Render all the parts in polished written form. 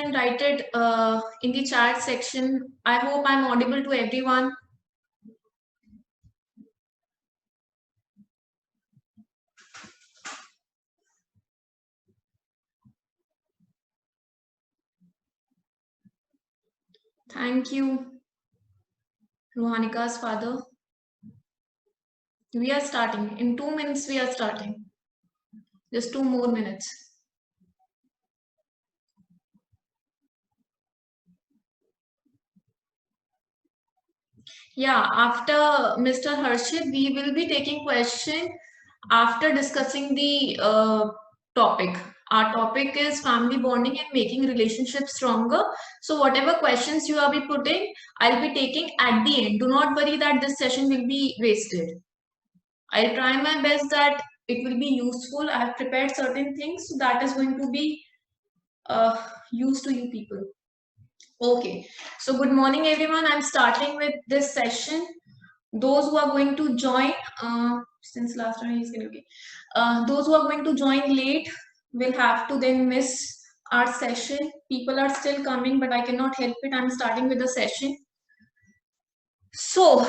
and write it in the chat section. I hope I'm audible to everyone. Thank you, Ruhanika's father. We are starting. In 2 minutes, we are starting. Just 2 more minutes. Yeah, after Mr. Harshit, we will be taking question after discussing the topic. Our topic is family bonding and making relationships stronger. So whatever questions you are be putting, I'll be taking at the end. Do not worry that this session will be wasted. I'll try my best that it will be useful. I have prepared certain things, so that is going to be used to you people. Okay, so good morning everyone. I'm starting with this session. Those who are going to join, since last time he's going to be, those who are going to join late will have to then miss our session. People are still coming, but I cannot help it. I'm starting with the session. So,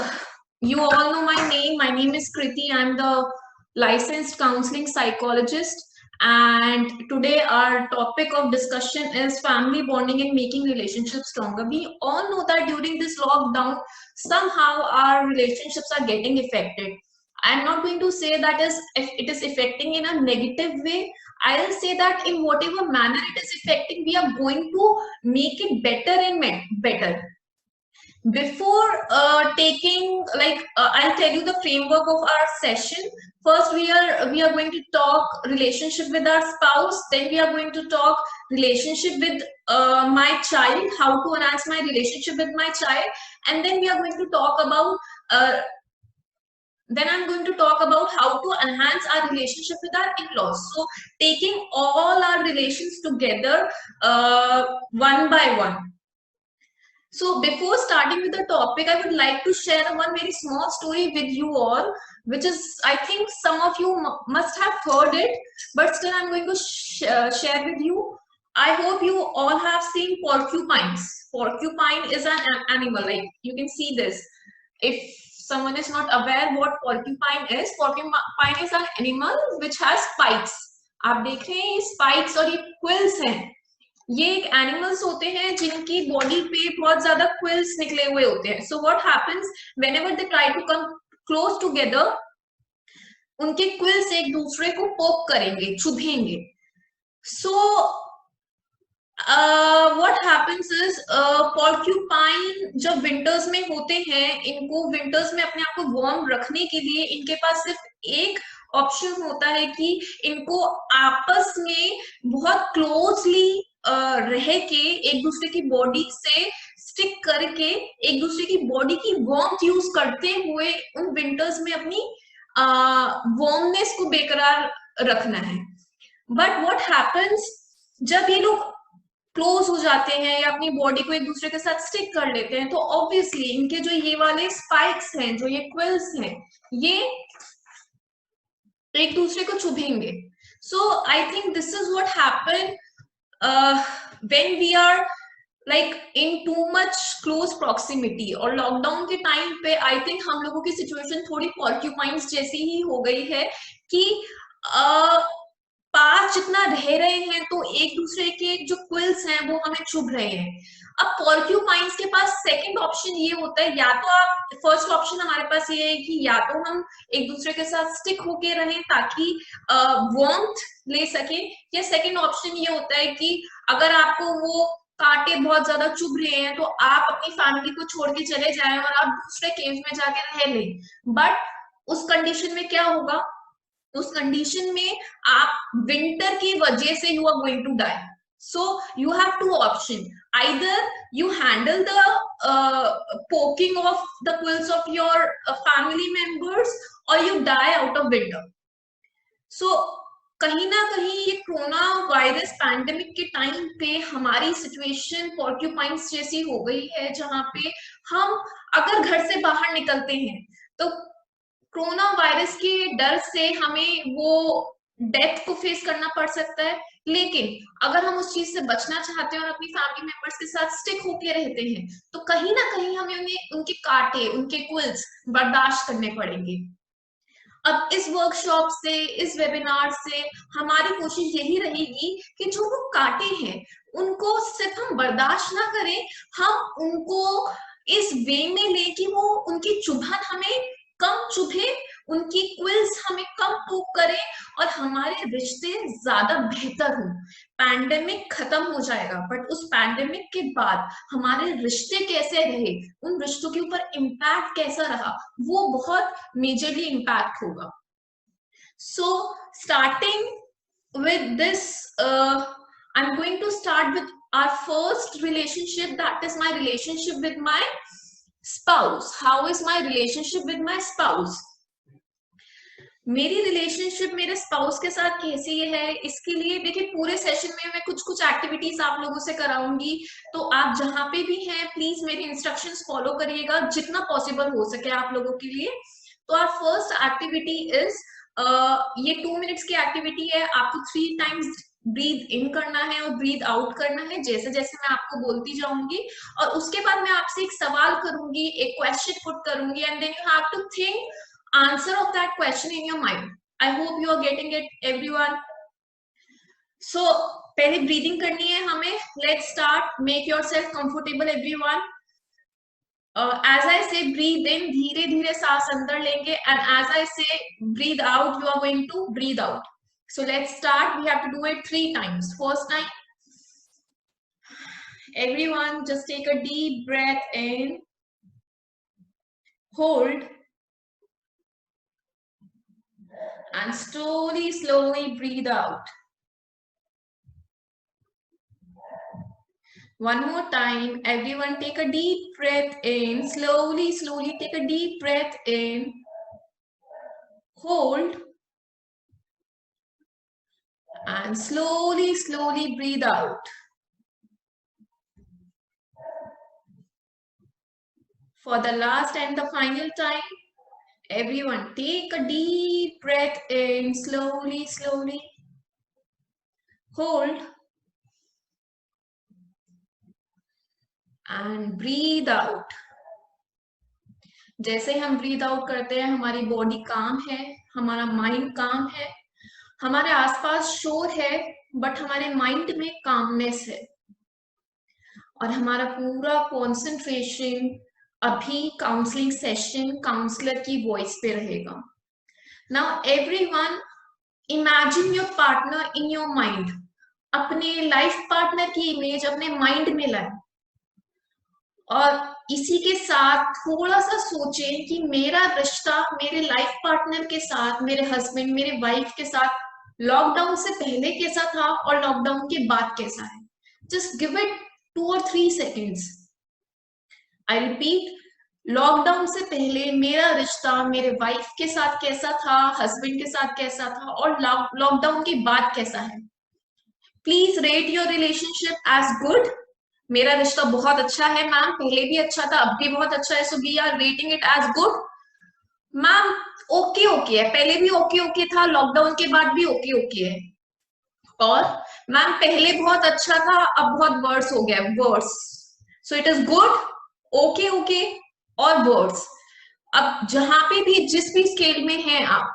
you all know my name. My name is Kriti. I'm the licensed counseling psychologist. And today our topic of discussion is family bonding and making relationships stronger. We all know that during this lockdown, somehow our relationships are getting affected. I'm not going to say that if it is affecting in a negative way. I'll say that in whatever manner it is affecting, we are going to make it better and better. Before taking I'll tell you the framework of our session. First we are going to talk relationship with our spouse, then we are going to talk relationship with my child, how to enhance my relationship with my child, and then we are going to talk about then I'm going to talk about how to enhance our relationship with our in-laws. So taking all our relations together one by one. So before starting with the topic, I would like to share one very small story with you all, which is, I think some of you must have heard it, but still I'm going to share with you. I hope you all have seen porcupines. Porcupine is an animal, like you can see this. If someone is not aware what porcupine is an animal which has spikes. आप देख रहे हैं ये spikes और ये quills हैं. ये एक एनिमल्स होते हैं जिनकी बॉडी पे बहुत ज्यादा क्विल्स निकले हुए होते हैं. So what happens whenever they try to come close together, उनके क्विल्स एक दूसरे को पोक करेंगे, चुभेंगे. So what happens is porcupine जब विंटर्स में होते हैं, इनको विंटर्स में अपने आप को वार्म रखने के लिए इनके पास सिर्फ एक ऑप्शन होता है कि इनको आपस में बहुत क्लोजली रह के एक दूसरे की बॉडी से स्टिक करके एक दूसरे की बॉडी की वार्मथ यूज करते हुए उन विंटर्स में अपनी वार्मनेस को बेकरार रखना है. बट व्हाट हैपेंस जब ये लोग क्लोज हो जाते हैं या अपनी बॉडी को एक दूसरे के साथ स्टिक कर लेते हैं, तो ऑब्वियसली इनके जो ये वाले स्पाइक्स हैं, जो ये क्विल्स हैं, ये एक दूसरे को चुभेंगे. So I think this is what happen when we are like in too much close proximity. और लॉकडाउन के टाइम पे आई थिंक हम लोगों की सिचुएशन थोड़ी porcupines जैसी ही हो गई है कि पास जितना रह रहे हैं तो एक दूसरे के जो क्विल्स हैं वो हमें चुभ रहे हैं. अब पोर्क्यूपाइंस के पास सेकंड ऑप्शन ये होता है, या तो आप फर्स्ट ऑप्शन हमारे पास ये है कि या तो हम एक दूसरे के साथ स्टिक होके रहें ताकि वार्मथ ले सके, या सेकंड ऑप्शन ये होता है कि अगर आपको वो कांटे बहुत ज्यादा चुभ रहे हैं तो आप अपनी फैमिली को छोड़ के चले जाएं और आप दूसरे केव में जाके रह लें. बट उस कंडीशन में क्या होगा, उस कंडीशन में आप विंटर की वजह से you are going to die. So you have two options. Either you handle the poking of the quills of your family members or you die out of winter. So कहीं ना कहीं ये corona virus pandemic के time पे हमारी situation पोर्क्यूपाइंस जैसी हो गई है, जहां पे हम अगर घर से बाहर निकलते हैं तो कोरोना वायरस के डर से हमें वो डेथ को फेस करना पड़ सकता है, लेकिन अगर हम उस चीज से बचना चाहते हैं और अपनी फैमिली मेंबर्स के साथ स्टिक होके रहते हैं, तो कहीं ना कहीं हमें उन्हें उनके कांटे, उनके क्विल्स बर्दाश्त करने पड़ेंगे। अब इस वर्कशॉप से, इस वेबिनार से हमारी कोशिश यही रहेगी कि जो वो कांटे हैं उनको सिर्फ हम बर्दाश्त ना करें, हम उनको इस वे में लें कि वो उनकी चुभन हमें कम चुभे, उनकी क्विल्स हमें कम पोक करें और हमारे रिश्ते ज्यादा बेहतर हों। पैंडेमिक खत्म हो जाएगा, बट उस पैंडेमिक के बाद हमारे रिश्ते कैसे रहे, उन रिश्तों के ऊपर इम्पैक्ट कैसा रहा, वो बहुत मेजरली इम्पैक्ट होगा। So starting with this, I'm going to start with our first relationship, that is my relationship with my spouse. How is my relationship with my spouse? मेरी रिलेशनशिप मेरे स्पाउस के साथ कैसी है, इसके लिए देखिए पूरे सेशन में मैं कुछ कुछ एक्टिविटीज आप लोगों से कराऊंगी, तो आप जहां पे भी हैं प्लीज मेरी इंस्ट्रक्शंस फॉलो करिएगा जितना पॉसिबल हो सके आप लोगों के लिए। तो आवर फर्स्ट एक्टिविटी इज, ये 2 मिनट्स की एक्टिविटी है, आपको 3 टाइम्स ब्रीथ इन करना है और ब्रीथ आउट करना है जैसे जैसे मैं आपको बोलती जाऊंगी, और उसके बाद मैं आपसे एक सवाल करूंगी, एक क्वेश्चन पुट करूंगी, and then you have to think answer of that question in your mind. I hope you are getting it, everyone. So पहले ब्रीदिंग करनी है हमें। Let's start. Make yourself comfortable, everyone. As I say breathe in, धीरे धीरे सांस अंदर लेंगे, and as I say breathe out, you are going to breathe out. So let's start. We have to do it 3 times. First time, everyone just take a deep breath in, hold, and slowly breathe out. One more time, everyone take a deep breath in, slowly take a deep breath in, hold, and slowly breathe out. For the last and the final time, everyone take a deep breath in, slowly, hold, and breathe out. जैसे हम breathe out करते हैं हमारी body काम है, हमारा mind काम है, हमारे आसपास शोर है बट हमारे माइंड में कामनेस है, और हमारा पूरा कंसंट्रेशन अभी काउंसलिंग सेशन, काउंसलर की वॉइस पे रहेगा। Now everyone imagine your partner in your mind. अपने लाइफ पार्टनर की इमेज अपने माइंड में लाएं, और इसी के साथ थोड़ा सा सोचें कि मेरा रिश्ता मेरे लाइफ पार्टनर के साथ, मेरे हस्बैंड, मेरे वाइफ के साथ लॉकडाउन से पहले कैसा था और लॉकडाउन के बाद कैसा है। Just give it 2 or 3 seconds. I repeat, lockdown से पहले मेरा रिश्ता मेरे वाइफ के साथ कैसा था, हस्बैंड के साथ कैसा था, और लॉकडाउन के बाद कैसा है। Please rate your relationship as good. मेरा रिश्ता बहुत अच्छा है मैम, पहले भी अच्छा था, अब भी बहुत अच्छा है, so we are rating it as good. Ma'am okay okay है, पहले भी ओके ओके था, लॉकडाउन के बाद भी ओके ओके है। और मैम पहले बहुत अच्छा था, अब बहुत वर्स हो गया, worse. So it is good, okay okay और वर्स। अब जहां पे भी जिस भी स्केल में हैं आप,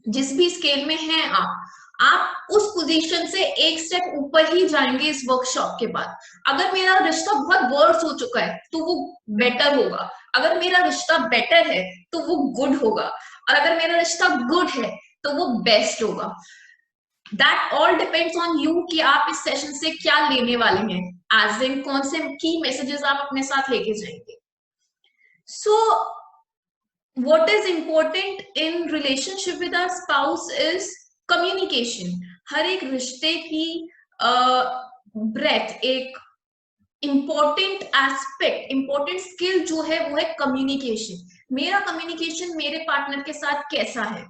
जिस भी स्केल में हैं आप उस पोजीशन से एक स्टेप ऊपर ही जाएंगे इस वर्कशॉप के बाद। अगर मेरा रिश्ता बहुत वर्स हो चुका है तो वो बेटर होगा, अगर मेरा रिश्ता बेटर है तो वो गुड होगा, और अगर मेरा रिश्ता गुड है तो वो बेस्ट होगा। That all depends on you कि आप इस सेशन से क्या लेने वाले हैं, एज इन कौन से की मैसेजेस आप अपने साथ लेके जाएंगे। सो what is important in relationship with our spouse is communication. हर एक रिश्ते की ब्रेथ, एक important एस्पेक्ट, important स्किल जो है वो है कम्युनिकेशन। मेरा कम्युनिकेशन मेरे पार्टनर के साथ कैसा है?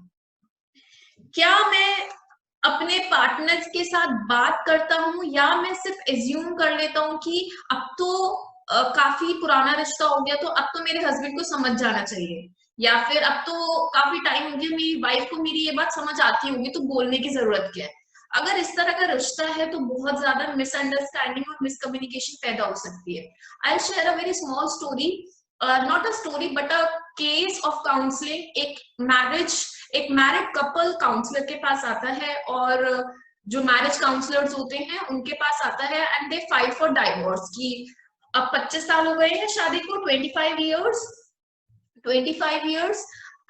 क्या मैं अपने पार्टनर के साथ बात करता हूं, या मैं सिर्फ एज्यूम कर लेता हूं कि अब तो काफी पुराना रिश्ता हो गया तो अब तो मेरे हस्बैंड को समझ जाना चाहिए, या फिर अब तो काफी टाइम हो गया, मेरी वाइफ को मेरी ये बात समझ आती होगी तो बोलने की जरूरत क्या है। अगर इस तरह का रिश्ता है तो बहुत ज्यादा मिसअंडरस्टैंडिंग और मिसकम्युनिकेशन पैदा हो सकती है। I share a very small story, not a story but a case of counselling. एक मैरिड कपल काउंसलर के पास आता है, और जो मैरिज काउंसलर्स होते हैं उनके पास आता है, and they fight for divorce की अब 25 साल हो गए हैं शादी को, 25 years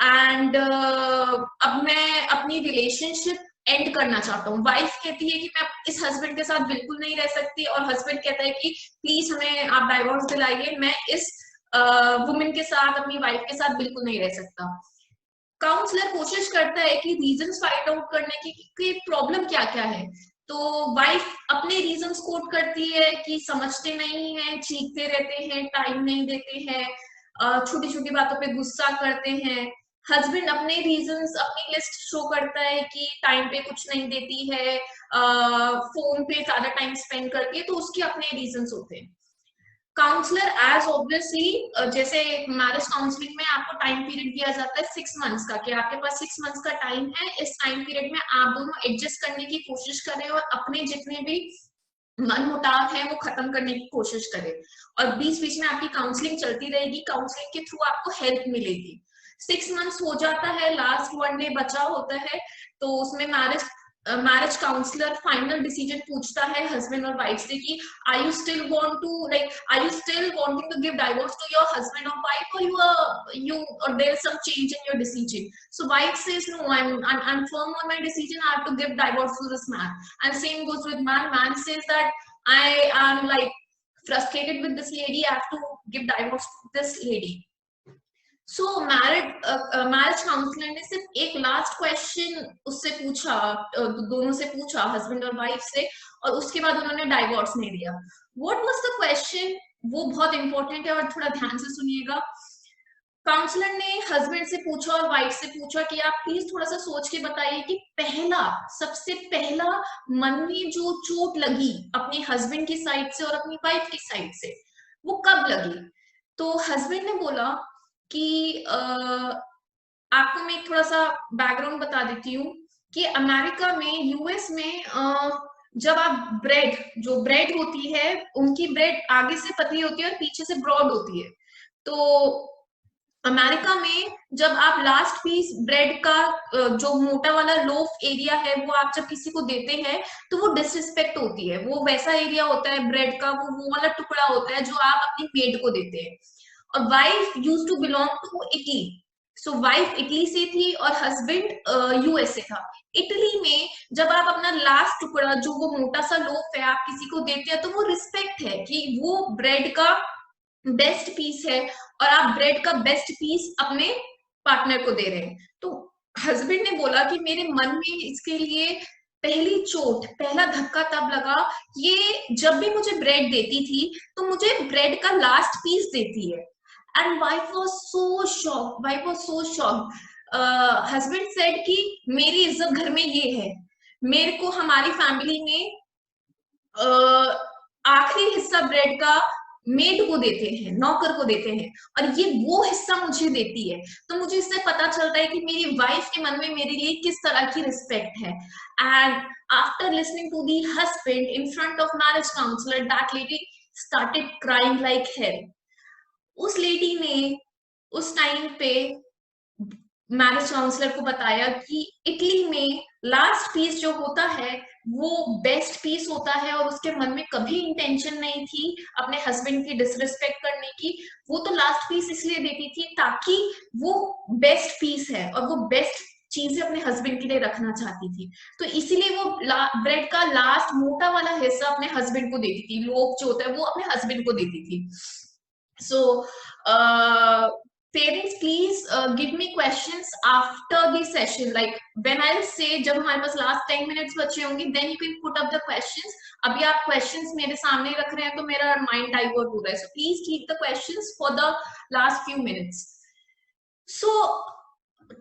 एंड अब मैं अपनी रिलेशनशिप एंड करना चाहता हूँ। वाइफ कहती है कि मैं इस हस्बैंड के साथ बिल्कुल नहीं रह सकती, और हस्बैंड कहता है कि प्लीज हमें आप डाइवोर्स दिलाइए, मैं इस वुमेन के साथ, अपनी वाइफ के साथ बिल्कुल नहीं रह सकता। काउंसलर कोशिश करता है कि रीजंस फाइंड आउट करने की कि प्रॉब्लम क्या क्या है। तो वाइफ अपने रीजंस कोट करती है कि समझते नहीं है, चीखते रहते हैं, टाइम नहीं देते हैं, छोटी छोटी बातों पे गुस्सा करते हैं। हस्बैंड अपने रीजंस, अपनी लिस्ट शो करता है कि टाइम पे कुछ नहीं देती है, फोन पे ज्यादा टाइम स्पेंड करती है, तो उसके अपने रीजंस होते हैं। काउंसलर एज ऑब्वियसली, जैसे मैरिज काउंसलिंग में आपको टाइम पीरियड दिया जाता है 6 मंथ्स का, कि आपके पास 6 मंथ्स का टाइम है, इस टाइम पीरियड में आप दोनों एडजस्ट करने की कोशिश करें और अपने जितने भी मन मुटाव है वो खत्म करने की कोशिश करें। और बीच बीच में आपकी काउंसलिंग चलती रहेगी, काउंसलिंग के थ्रू आपको हेल्प मिलेगी। 6 मंथ्स हो जाता है, लास्ट 1 डे बचा होता है, तो उसमें मैरिज काउंसलर फाइनल डिसीजन पूछता है हस्बैंड और वाइफ से कि are you still wanting to give divorce to your husband और वाइफ, और you or there is some change in your decision. So wife says no, I'm firm on my decision, I have to give divorce to this man. And same goes with man says that I am like frustrated with this lady, I have to give divorce to this lady. So marriage counsellor ने सिर्फ एक last question उससे पूछा, दोनों से पूछा, husband और wife से, और उसके बाद उन्होंने डाइवोर्स नहीं दिया। व्हाट वाज द क्वेश्चन, वो बहुत इंपॉर्टेंट है और थोड़ा ध्यान से सुनिएगा। काउंसलर ने हस्बैंड से पूछा और वाइफ से पूछा कि आप प्लीज थोड़ा सा सोच के बताइए कि सबसे पहला मन में जो चोट लगी अपने हस्बैंड की साइड से और अपनी वाइफ की साइड से, वो कब लगी। तो हस्बैंड ने बोला कि आपको मैं थोड़ा सा बैकग्राउंड बता देती हूँ कि अमेरिका में, यूएस में जब आप जो ब्रेड होती है, उनकी ब्रेड आगे से पतली होती है और पीछे से ब्रॉड होती है। तो अमेरिका में जब आप लास्ट पीस ब्रेड का जो मोटा वाला लोफ एरिया है वो आप जब किसी को देते हैं तो वो डिसरिस्पेक्ट होती है। वो वैसा एरिया होता है ब्रेड का, वो वाला टुकड़ा होता है जो आप अपनी मेड को देते हैं। और wife used to belong to Italy, so wife Italy से थी और हस्बैंड यूएस से था। इटली में जब आप अपना लास्ट टुकड़ा, जो वो मोटा सा लोफ है, आप किसी को देते हैं तो वो रिस्पेक्ट है कि वो ब्रेड का बेस्ट पीस है और आप ब्रेड का बेस्ट पीस अपने पार्टनर को दे रहे हैं। तो हस्बैंड ने बोला कि मेरे मन में इसके लिए पहली चोट, पहला धक्का तब लगा, ये जब भी मुझे ब्रेड देती थी तो मुझे ब्रेड का लास्ट पीस देती है। And wife was so shocked. Husband said कि मेरी इज्जत घर में ये है, मेरे को हमारी फैमिली में आखिरी हिस्सा ब्रेड का मेड को देते हैं, नौकर को देते हैं, और ये वो हिस्सा मुझे देती है। तो मुझे इससे पता चलता है कि मेरी वाइफ के मन में मेरे लिए किस तरह की रिस्पेक्ट है। And after listening to the husband in front of marriage counsellor, that lady started crying like hell. उस लेडी ने उस टाइम पे मैरिज काउंसलर को बताया कि इटली में लास्ट पीस जो होता है वो बेस्ट पीस होता है, और उसके मन में कभी इंटेंशन नहीं थी अपने हस्बैंड की डिसरिस्पेक्ट करने की। वो तो लास्ट पीस इसलिए देती थी ताकि वो बेस्ट पीस है और वो बेस्ट चीजें अपने हस्बैंड के लिए रखना चाहती थी। तो इसीलिए वो ब्रेड का लास्ट मोटा वाला हिस्सा अपने हस्बैंड को देती थी, लोग जो होता है वो अपने हस्बैंड को देती थी। सो parents please give me questions after the session, like when I'll say, जब हमारे पास last 10 minutes बचे होंगे, then you can put up the questions. अभी आप questions मेरे सामने रख रहे हैं तो मेरा mind divert हो रहा है, so please keep the questions for the last few minutes. So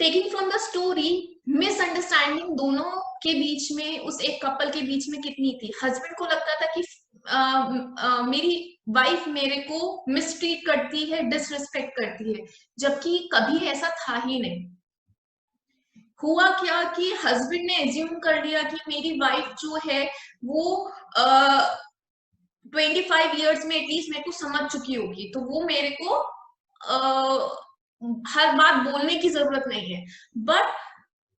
taking from the story, misunderstanding दोनों के बीच में, उस एक कपल के बीच में कितनी थी। हस्बैंड को लगता था कि मेरी वाइफ मेरे को मिसट्रीट करती है, डिसरिस्पेक्ट करती है, जबकि कभी ऐसा था ही नहीं। हुआ क्या कि हस्बैंड ने एज्यूम कर लिया कि मेरी वाइफ जो है वो 25 ईयर्स में एटलीस्ट मेरे को समझ चुकी होगी, तो वो मेरे को हर बात बोलने की जरूरत नहीं है। But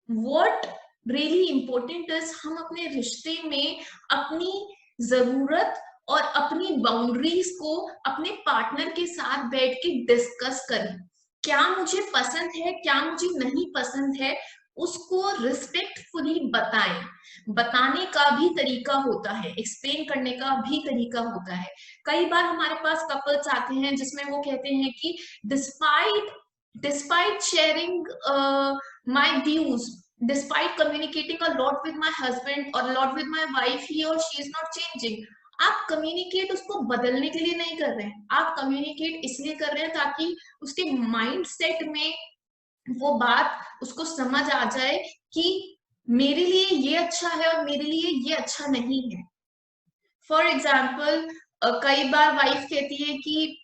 what really important is, हम अपने रिश्ते में अपनी जरूरत और अपनी बाउंड्रीज को अपने पार्टनर के साथ बैठ के डिस्कस करें। क्या मुझे पसंद है, क्या मुझे नहीं पसंद है, उसको रिस्पेक्टफुली बताएं। बताने का भी तरीका होता है, एक्सप्लेन करने का भी तरीका होता है। कई बार हमारे पास कपल्स आते हैं जिसमें वो कहते हैं कि despite despite sharing my views, despite communicating a lot with my husband or a lot with my wife, he or she is not changing. आप कम्युनिकेट उसको बदलने के लिए नहीं कर रहे हैं, आप कम्युनिकेट इसलिए कर रहे हैं ताकि उसके माइंड सेट में वो बात उसको समझ आ जाए कि मेरे लिए ये अच्छा है और मेरे लिए ये अच्छा नहीं है। फॉर एग्जाम्पल, कई बार वाइफ कहती है कि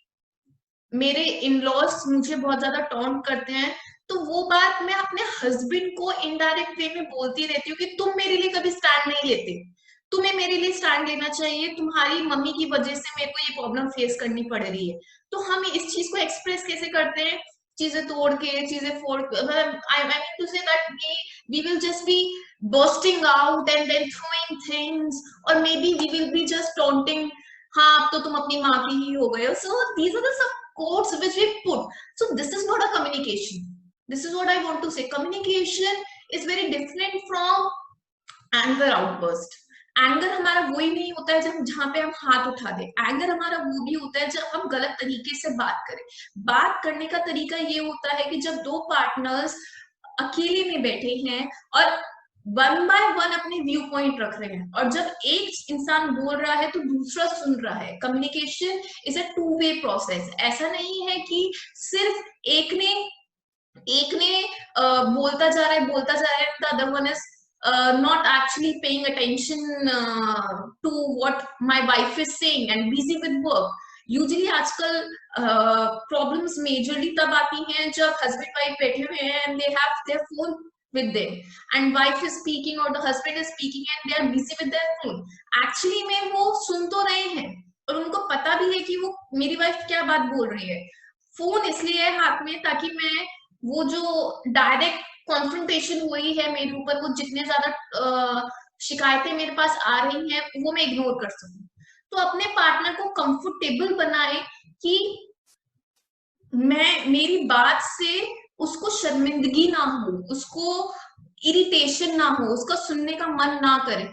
मेरे इन लॉज मुझे बहुत ज्यादा टॉन्ट करते हैं, तो वो बात मैं अपने हस्बैंड को इनडायरेक्ट वे में बोलती रहती हूँ कि तुम मेरे लिए कभी स्टैंड नहीं लेते, तुम्हें मेरे लिए स्टैंड लेना चाहिए, तुम्हारी मम्मी की वजह से मेरे को ये प्रॉब्लम फेस करनी पड़ रही है। तो हम इस चीज को एक्सप्रेस कैसे करते हैं, चीजें तोड़ के, चीजें फोड़ के, मतलब I mean to say that we will just be bursting out and then throwing things, or maybe we will be just taunting, हाँ अब तो तुम अपनी माँ की ही हो गए हो। So these are the some quotes which we put. So this is not a communication. This is what I want to say. Communication is very different from anger outburst. Anger हमारा वही नहीं होता है जब जहां पे हम हाथ उठा दे, एंगर हमारा वो भी होता है जब हम गलत तरीके से बात करें। बात करने का तरीका ये होता है कि जब दो पार्टनर्स अकेले में बैठे हैं और वन बाय वन अपने व्यू पॉइंट रख रहे हैं, और जब एक इंसान बोल रहा है तो दूसरा सुन रहा है। Communication is a two way process. ऐसा नहीं है कि सिर्फ एक ने बोलता जा रहा है the other one is not actually paying attention to what my wife is saying and busy with work. Usually आजकल प्रॉब्लम्स मेजरली तब आती हैं जब हस्बैंड वाइफ बैठे हुए हैं and they have their phone with them, and wife is speaking or the husband is speaking and they are busy with their phone. Actually में वो सुन तो रहे हैं और उनको पता भी है कि वो मेरी वाइफ क्या बात बोल रही है। फोन इसलिए है हाथ में ताकि मैं वो जो डायरेक्ट कॉन्फ्रंटेशन हुई है मेरे ऊपर, वो जितने ज्यादा शिकायतें मेरे पास आ रही हैं वो मैं इग्नोर कर सकूं। तो अपने पार्टनर को कंफर्टेबल बनाए कि मेरी बात से उसको शर्मिंदगी ना हो, उसको इरिटेशन ना हो, उसका सुनने का मन ना करे।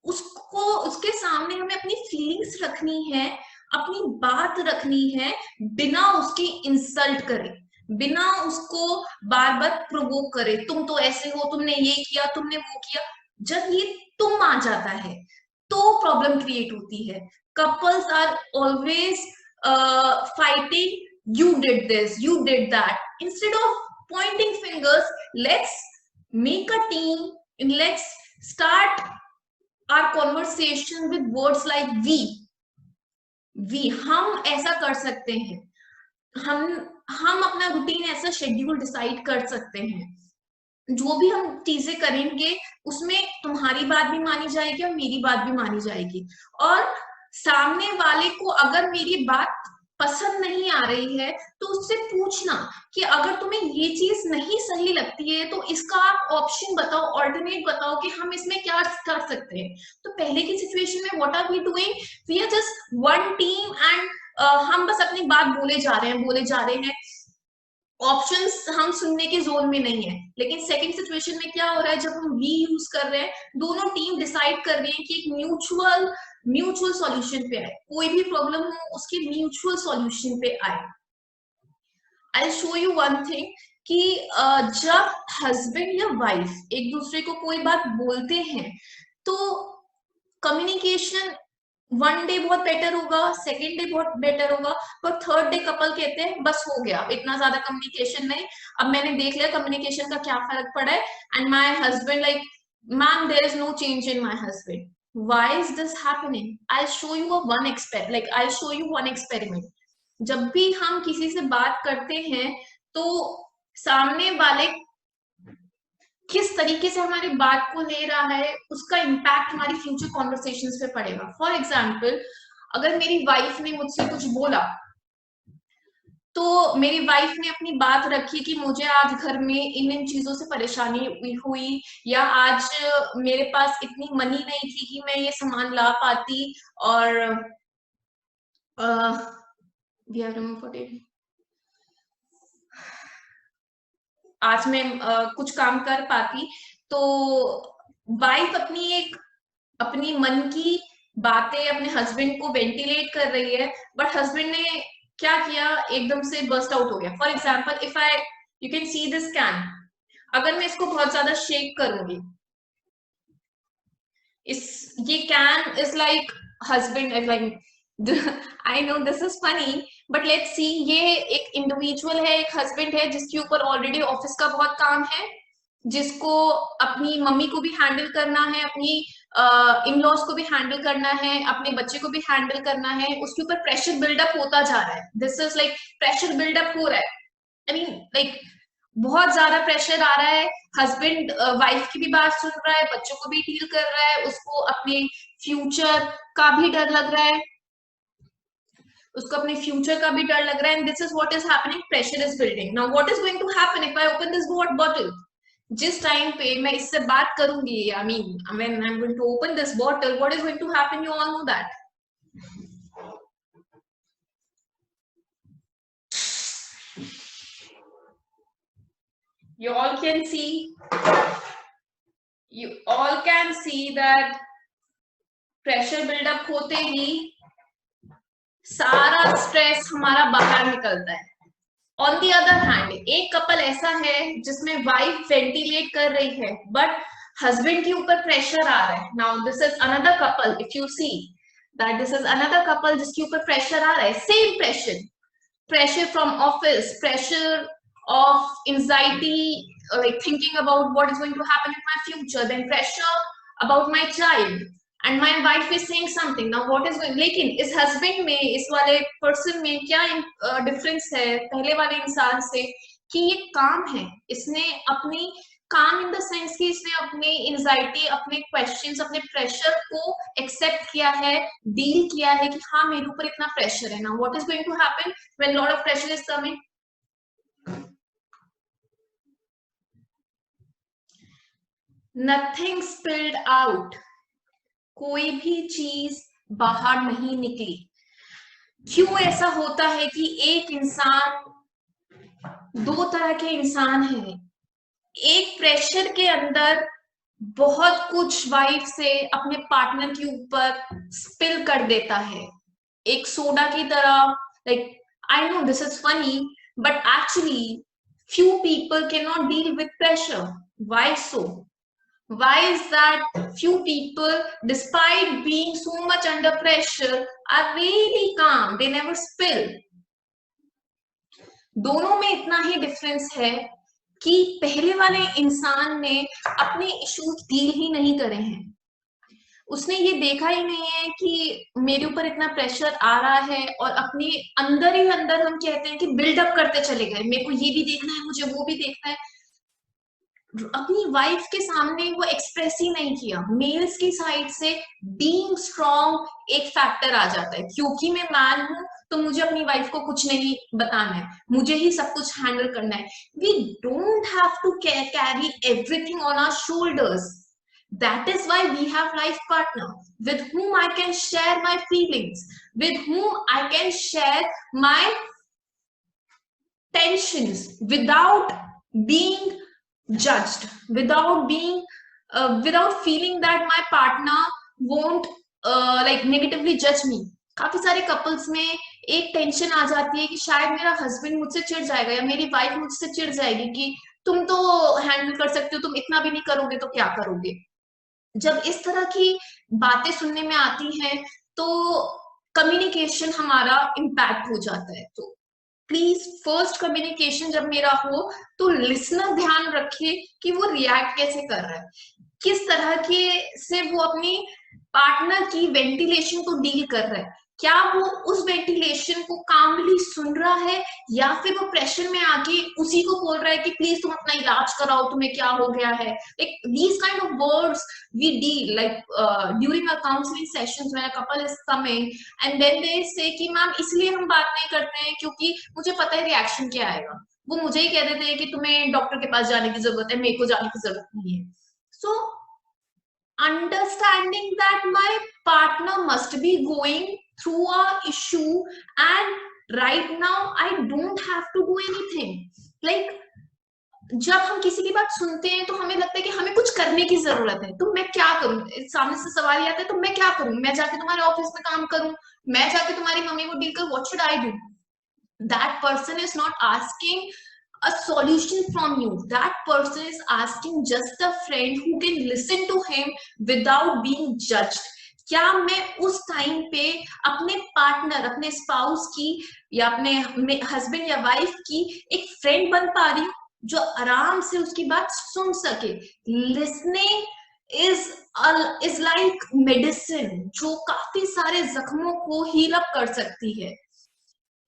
उसको उसके सामने हमें अपनी फीलिंग्स रखनी है, अपनी बात रखनी है, बिना उसकी इंसल्ट करे, बिना उसको बार बार प्रोवोक करे, तुम तो ऐसे हो, तुमने ये किया, तुमने वो किया। जब ये तुम आ जाता है तो प्रॉब्लम क्रिएट होती है। Couples are always fighting, you did this, you did that. Instead of pointing fingers, let's make a team and let's start our conversation with words like we हम ऐसा कर सकते हैं, हम अपना रूटीन ऐसा शेड्यूल डिसाइड कर सकते हैं, जो भी हम चीजें करेंगे उसमें तुम्हारी बात भी मानी जाएगी और मेरी बात भी मानी जाएगी। और सामने वाले को अगर मेरी बात पसंद नहीं आ रही है तो उससे पूछना कि अगर तुम्हें ये चीज नहीं सही लगती है तो इसका आप ऑप्शन बताओ, ऑल्टरनेट बताओ कि हम इसमें क्या कर सकते हैं। तो पहले की सिचुएशन में what are we doing, we are just one team and हम बस अपनी बात बोले जा रहे हैं, ऑप्शंस हम सुनने के जोन में नहीं है। लेकिन सेकंड सिचुएशन में क्या हो रहा है, जब हम वी यूज कर रहे हैं, दोनों टीम डिसाइड कर रही है कि एक म्यूचुअल सॉल्यूशन पे आए, कोई भी प्रॉब्लम हो उसके म्यूचुअल सॉल्यूशन पे आए। I show you one thing कि जब हस्बैंड या वाइफ एक दूसरे को कोई बात बोलते हैं तो कम्युनिकेशन वन डे बहुत बेटर होगा, सेकेंड डे बहुत बेटर होगा, पर थर्ड डे कपल कहते हैं बस हो गया, इतना ज्यादा कम्युनिकेशन नहीं, अब मैंने देख लिया कम्युनिकेशन का क्या फर्क पड़ा है। And my husband like, ma'am there is no change in my husband, why is this happening? I'll show you one experiment. जब भी हम किसी से बात करते हैं तो सामने वाले किस तरीके से हमारी बात को ले रहा है, उसका इम्पैक्ट हमारी फ्यूचर कॉन्वर्सेशंस पे पड़ेगा। फॉर एग्जाम्पल, अगर मेरी वाइफ ने मुझसे कुछ बोला, तो मेरी वाइफ ने अपनी बात रखी कि मुझे आज घर में इन इन चीजों से परेशानी हुई, या आज मेरे पास इतनी मनी नहीं थी कि मैं ये सामान ला पाती, और आज मैं कुछ काम कर पाती। तो वाइफ अपनी मन की बातें अपने हस्बैंड को वेंटिलेट कर रही है, बट हस्बैंड ने क्या किया, एकदम से बर्स्ट आउट हो गया। For example, if I you can see this can, अगर मैं इसको बहुत ज्यादा शेक करूंगी, ये can is like husband is like I know this is funny, but let's see, ये एक इंडिविजुअल है, एक हस्बैंड है जिसके ऊपर ऑलरेडी ऑफिस का बहुत काम है, जिसको अपनी मम्मी को भी हैंडल करना है, अपनी इन लॉज को भी हैंडल करना है, अपने बच्चे को भी हैंडल करना है, उसके ऊपर प्रेशर बिल्डअप होता जा रहा है। This is like pressure buildup हो रहा है, आई मीन लाइक बहुत ज्यादा प्रेशर आ रहा है। हस्बैंड वाइफ की भी बात सुन रहा है, बच्चों को भी डील कर रहा है, उसको अपने फ्यूचर का भी डर लग रहा है, उसको अपने फ्यूचर का भी डर लग रहा है। And this is what is happening, pressure is building. Now what is going to happen if I open this bottle? जिस टाइम पे मैं इससे बात करूंगी, I mean when I am going to open this bottle, what is going to happen? You all know that you all can see you all can see that pressure buildup होते ही सारा stress हमारा बाहर निकलता है। On the other hand, एक couple ऐसा है जिसमें वाइफ वेंटिलेट कर रही है, बट हस्बैंड के ऊपर प्रेशर आ रहा है। Now this is another couple, if you see that this is another couple जिसके ऊपर प्रेशर आ रहा है, same pressure from office, pressure of anxiety, like thinking about what is going to happen in my future, then pressure about my child, and my wife is saying something. Now what is going, लेकिन इस husband में, इस वाले person में क्या difference है पहले वाले इंसान से, कि ये काम है, इसने अपनी काम इन द सेंस कि इसने अपनी एंजाइटी, अपने क्वेश्चंस, अपने प्रेशर को एक्सेप्ट किया है, डील किया है कि हाँ मेरे ऊपर इतना प्रेशर है। Now what is going to happen when lot of pressure is coming? Nothing spilled out, कोई भी चीज बाहर नहीं निकली। क्यों ऐसा होता है कि एक इंसान, दो तरह के इंसान हैं, एक प्रेशर के अंदर बहुत कुछ वाइफ से अपने पार्टनर के ऊपर स्पिल कर देता है, एक सोडा की तरह। Like I know this is funny, but actually few people cannot deal with pressure. Why so? Why is that few people, despite being so much under pressure, are really calm? They never spill. दोनों में इतना ही difference है कि पहले वाले इंसान ने अपने इश्यूज डील ही नहीं करे हैं, उसने ये देखा ही नहीं है कि मेरे ऊपर इतना प्रेशर आ रहा है, और अपने अंदर ही अंदर हम कहते हैं कि बिल्डअप करते चले गए, मेरे को ये भी देखना है, मुझे वो भी देखना है। अपनी वाइफ के सामने वो एक्सप्रेस ही नहीं किया। मेल्स की साइड से बीइंग स्ट्रॉन्ग एक फैक्टर आ जाता है, क्योंकि मैं मैन हूं तो मुझे अपनी वाइफ को कुछ नहीं बताना है, मुझे ही सब कुछ हैंडल करना है। We don't have to carry everything on our shoulders. That is why we have life partner with whom I can share my feelings, with whom I can share my tensions without being judged, without feeling that my partner won't like negatively judge me. काफी सारे couples में एक tension आ जाती है कि शायद मेरा husband मुझसे चिढ़ जाएगा, या मेरी वाइफ मुझसे चिढ़ जाएगी कि तुम तो हैंडल कर सकते हो, तुम इतना भी नहीं करोगे तो क्या करोगे। जब इस तरह की बातें सुनने में आती हैं तो कम्युनिकेशन हमारा इम्पैक्ट हो जाता है। तो प्लीज फर्स्ट कम्युनिकेशन जब मेरा हो तो लिसनर ध्यान रखे कि वो रिएक्ट कैसे कर रहा है, किस तरह के से वो अपनी पार्टनर की वेंटिलेशन को डील कर रहा है। क्या वो उस वेंटिलेशन को कामली सुन रहा है, या फिर वो प्रेशर में आके उसी को बोल रहा है कि प्लीज तुम अपना इलाज कराओ, तुम्हें क्या हो गया है. Like these kind of words we deal, like during our counseling sessions when a couple is coming and then they say कि मैम इसलिए हम बात नहीं करते हैं क्योंकि मुझे पता है रिएक्शन क्या आएगा. वो मुझे ही कह देते हैं कि तुम्हें डॉक्टर के पास जाने की जरूरत है, मेरे को जाने की जरूरत नहीं है. So understanding that my partner must be going through a issue and right now I don't have to do anything. Like जब हम किसी की बात सुनते हैं तो हमें लगता है कि हमें कुछ करने की जरूरत है, तो मैं क्या करूं. सामने से सवाल आता है तो मैं क्या करूं, मैं जाके तुम्हारे ऑफिस में काम करूं, मैं जाके तुम्हारी मम्मी को डील कर, what should I do. That person is not asking a solution from you. That person is asking just a friend who can listen to him without being judged. क्या मैं उस टाइम पे अपने partner, अपने spouse की या अपने husband या वाइफ की एक फ्रेंड बन पा रही हूँ जो आराम से उसकी बात सुन सके. लिसनिंग इज लाइक मेडिसिन जो काफी सारे जख्मों को हील अप कर सकती है.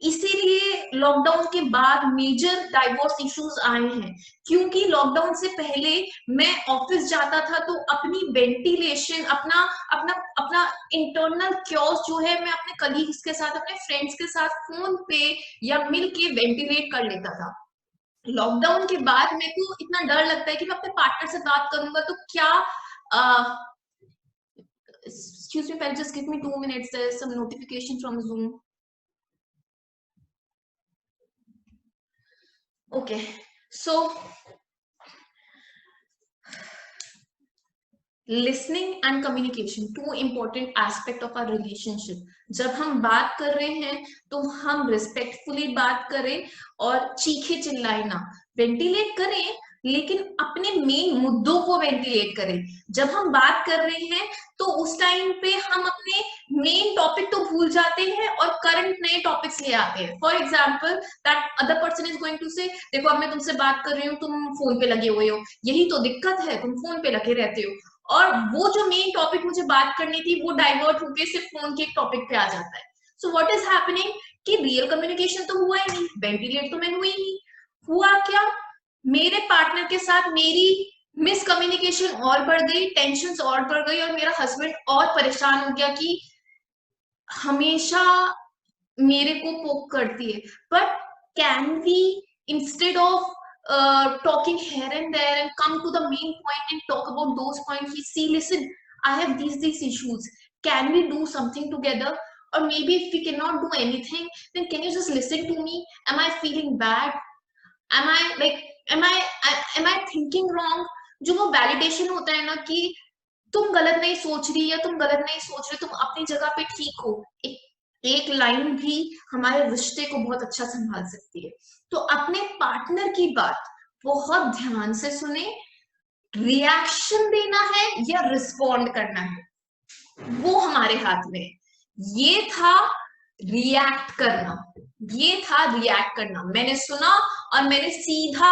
इसीलिए लॉकडाउन के बाद मेजर डाइवोर्स इश्यूज आए हैं, क्योंकि लॉकडाउन से पहले मैं ऑफिस जाता था तो अपनी वेंटिलेशन, अपना अपना अपना इंटरनल क्योस जो है मैं अपने कलीग्स के साथ, अपने फ्रेंड्स के साथ फोन पे या मिल के वेंटिलेट कर लेता था. लॉकडाउन के बाद मेरे को इतना डर लगता है कि मैं अपने पार्टनर से बात करूंगा तो क्या. Excuse me, pal, just give me 2 minutes. There's some notification from Zoom. Okay, so listening and communication, two important aspect of our relationship. जब हम बात कर रहे हैं तो हम रिस्पेक्टफुली बात करें और चीखे चिल्लाए ना. वेंटिलेट करें लेकिन अपने मेन मुद्दों को वेंटिलेट करें. जब हम बात कर रहे हैं तो उस टाइम पे हम अपने मेन टॉपिक तो भूल जाते हैं और करंट नए टॉपिक्स ले आते हैं. For example that other person is going to say, देखो अब मैं तुमसे बात कर रही हूँ, तुम फोन पे लगे हुए हो, यही तो दिक्कत है, तुम फोन पे लगे रहते हो. और वो जो मेन टॉपिक मुझे बात करनी थी वो डाइवर्ट होके सिर्फ फोन के एक टॉपिक पे आ जाता है. सो व्हाट इज हैपनिंग कि रियल कम्युनिकेशन तो हुआ ही नहीं, वेंटिलेट तो मैं हुई ही. हुआ क्या, मेरे पार्टनर के साथ मेरी मिसकम्युनिकेशन और बढ़ गई, टेंशन और बढ़ गई और मेरा हस्बैंड और परेशान हो गया कि हमेशा मेरे को पोक करती है. But can we, instead of talking here and there and come to the main point and talk about those points, see, listen, I have these issues, can we do something together? Or maybe if we cannot do anything, then can you just listen to me? Am I feeling bad? Am I like, am I thinking wrong? जो वो validation होता है ना कि तुम गलत नहीं सोच रही या तुम गलत नहीं सोच रहे, तुम अपनी जगह पे ठीक हो, एक लाइन भी हमारे रिश्ते को बहुत अच्छा संभाल सकती है. तो अपने पार्टनर की बात बहुत ध्यान से सुने. रिएक्शन देना है या रिस्पॉन्ड करना है वो हमारे हाथ में. ये था रिएक्ट करना, ये था रिएक्ट करना. मैंने सुना और मैंने सीधा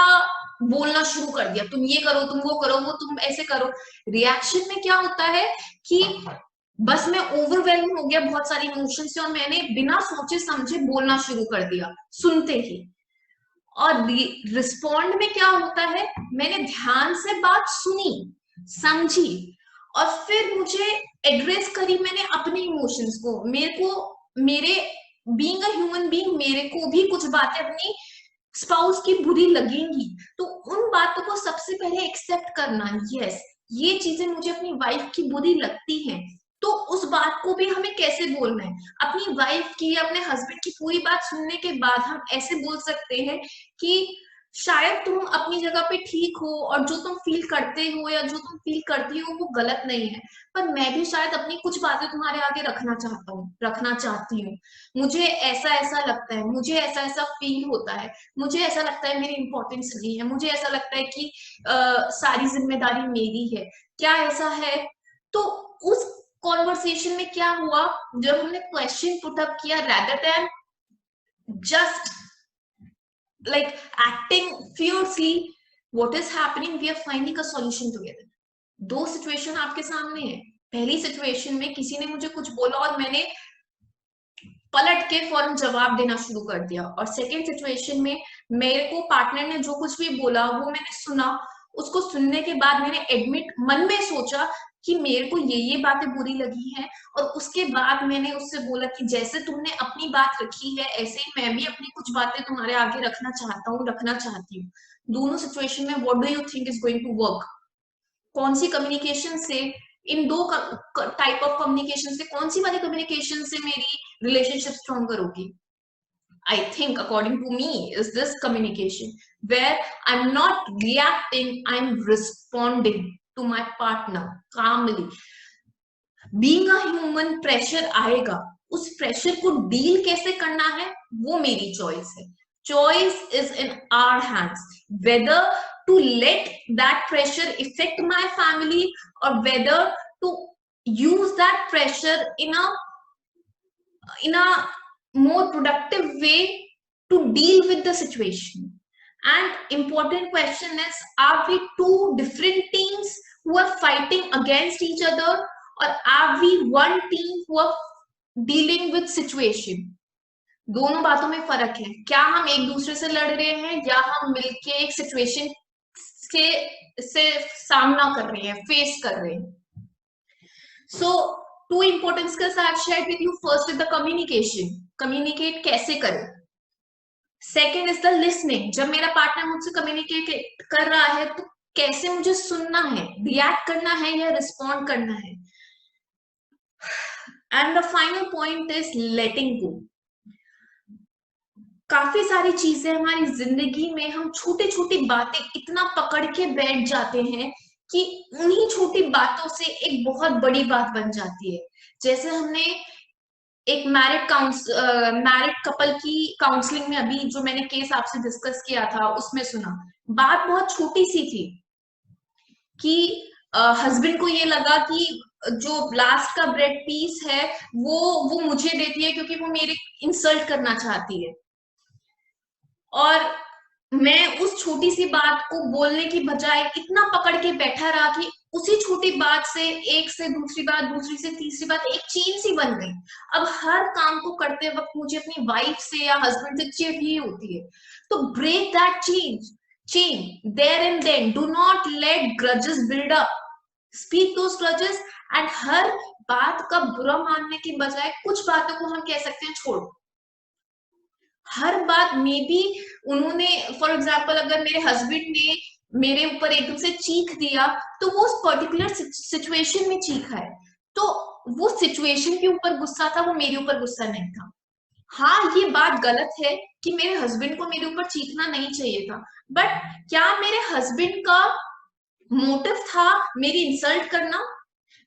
बोलना शुरू कर दिया, तुम ये करो, तुम वो करो, वो तुम ऐसे करो. रिएक्शन में क्या होता है कि बस मैं ओवरवेल्म हो गया बहुत सारी इमोशन से और मैंने बिना सोचे समझे बोलना शुरू कर दिया सुनते ही. और रिस्पॉन्ड में क्या होता है, मैंने ध्यान से बात सुनी, समझी और फिर मुझे एड्रेस करी मैंने अपने इमोशंस को. मेरे को, मेरे बीइंग अ ह्यूमन बीइंग, मेरे को भी कुछ बातें अपनी स्पाउस की बुरी लगेंगी, तो उन बातों को सबसे पहले एक्सेप्ट करना. यस, ये चीजें मुझे अपनी वाइफ की बुरी लगती हैं, तो उस बात को भी हमें कैसे बोलना है. अपनी वाइफ की या अपने हस्बैंड की पूरी बात सुनने के बाद हम ऐसे बोल सकते हैं कि शायद तुम अपनी जगह पे ठीक हो और जो तुम फील करते हो या जो तुम फील करती हो वो गलत नहीं है, पर मैं भी शायद अपनी कुछ बातें तुम्हारे आगे रखना चाहता हूँ, रखना चाहती हूँ. मुझे ऐसा ऐसा लगता है, मुझे ऐसा ऐसा फील होता है, मुझे ऐसा लगता है मेरी इंपॉर्टेंस नहीं है, मुझे ऐसा लगता है कि सारी जिम्मेदारी मेरी है, क्या ऐसा है. तो उस कॉन्वर्सेशन में क्या हुआ, जब हमने क्वेश्चन पुट अप किया rather than just like acting fiercely, what is happening, we are finding a solution together. दो सिचुएशन आपके सामने है. पहली सिचुएशन में किसी ने मुझे कुछ बोला और मैंने पलट के फौरन जवाब देना शुरू कर दिया। और सेकेंड सिचुएशन में मेरे को पार्टनर ने जो कुछ भी बोला वो मैंने सुना, उसको सुनने के बाद मैंने एडमिट मन में सोचा कि मेरे को ये बातें बुरी लगी हैं, और उसके बाद मैंने उससे बोला कि जैसे तुमने अपनी बात रखी है ऐसे ही मैं भी अपनी कुछ बातें तुम्हारे आगे रखना चाहता हूँ, रखना चाहती हूँ। दोनों सिचुएशन में what do you think is going to work? कौन सी कम्युनिकेशन से, इन दो टाइप ऑफ कम्युनिकेशन से कौन सी वाली कम्युनिकेशन से मेरी रिलेशनशिप स्ट्रॉन्गर होगी? I think, according to me, is this communication where I'm not reacting, I'm responding to my partner calmly. Being a human, pressure आएगा, उस प्रेशर को डील कैसे करना है वो मेरी चॉइस है। Choice is in our hands, whether to let that pressure affect my family or whether to use that pressure in a more productive way to deal with the situation. And important question is, are we two different teams who are fighting against each other, or are we one team who are dealing with situation? दोनों बातों में फर्क है। क्या हम एक दूसरे से लड़ रहे हैं या हम मिलके एक सिचुएशन से सामना कर रहे हैं, फेस कर रहे हैं। So two important skills I have shared with you. First is the communication, communicate कैसे करें। सेकेंड इज द लिसनिंग, जब मेरा पार्टनर मुझसे कम्युनिकेट कर रहा है तो कैसे मुझे सुनना है, रिएक्ट करना है या रिस्पॉन्ड करना है। And the final point is letting go. काफी सारी चीजें हमारी जिंदगी में हम छोटी छोटी बातें इतना पकड़ के बैठ जाते हैं कि उन्हीं छोटी बातों से एक बहुत बड़ी बात बन जाती है। जैसे हमने एक मैरिड कपल की काउंसलिंग में अभी जो मैंने केस आपसे डिस्कस किया था उसमें सुना, बात बहुत छोटी सी थी कि हस्बैंड को ये लगा कि जो लास्ट का ब्रेड पीस है वो मुझे देती है क्योंकि वो मेरे इंसल्ट करना चाहती है। और मैं उस छोटी सी बात को बोलने की बजाय इतना पकड़ के बैठा रहा कि उसी छोटी बात से एक से दूसरी बात, दूसरी से तीसरी बात, एक चेन सी बन गई। अब हर काम को करते वक्त मुझे अपनी वाइफ से या हस्बैंड से चिढ़ ही होती है। तो break that chain there and then. Do not let grudges build up, speak those grudges. And हर बात का बुरा मानने की बजाय कुछ बातों को हम कह सकते हैं छोड़। हर बात में भी उन्होंने, फॉर एग्जाम्पल अगर मेरे हस्बैंड ने मेरे ऊपर एकदम से चीख दिया तो वो उस पर्टिकुलर सिचुएशन में चीखा है, तो वो सिचुएशन के ऊपर गुस्सा था, वो मेरे ऊपर गुस्सा नहीं था। हाँ, ये बात गलत है कि मेरे हस्बैंड को मेरे ऊपर चीखना नहीं चाहिए था, बट क्या मेरे हस्बैंड का मोटिव था मेरी इंसल्ट करना?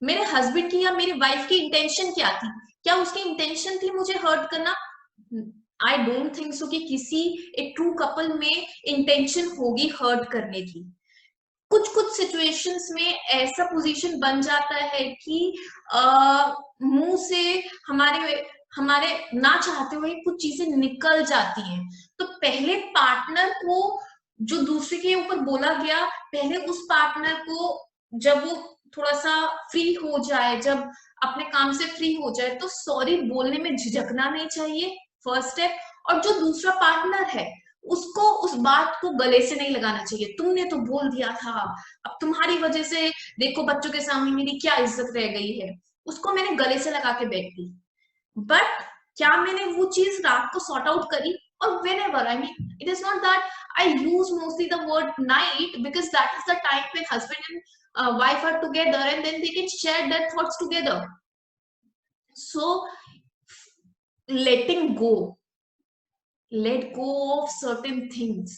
मेरे हस्बैंड की या मेरी वाइफ की इंटेंशन क्या थी? क्या उसकी इंटेंशन थी मुझे हर्ट करना? आई डोंट थिंक सो कि किसी एक ट्रू कपल में इंटेंशन होगी हर्ट करने की। कुछ सिचुएशंस में ऐसा पोजीशन बन जाता है कि मुंह से हमारे हमारे ना चाहते हुए कुछ चीजें निकल जाती हैं। तो पहले पार्टनर को जो दूसरे के ऊपर बोला गया, पहले उस पार्टनर को जब वो थोड़ा सा फ्री हो जाए, जब अपने काम से फ्री हो जाए, तो सॉरी बोलने में झिझकना नहीं चाहिए, फर्स्ट स्टेप। और जो दूसरा पार्टनर है उसको उस बात को गले से नहीं लगाना चाहिए। तुमने तो बोल दिया था, अब तुम्हारी वजह से देखो बच्चों के सामने मेरी क्या इज्जत रह गई है, उसको मैंने गले से लगा के बैठ दी। बट क्या मैंने वो चीज रात को सॉर्ट आउट करी? और whenever, I mean, it is not that I use mostly the word night because that is the time when husband and wife are together and then they can share their thoughts together. So letting go, let go of certain things.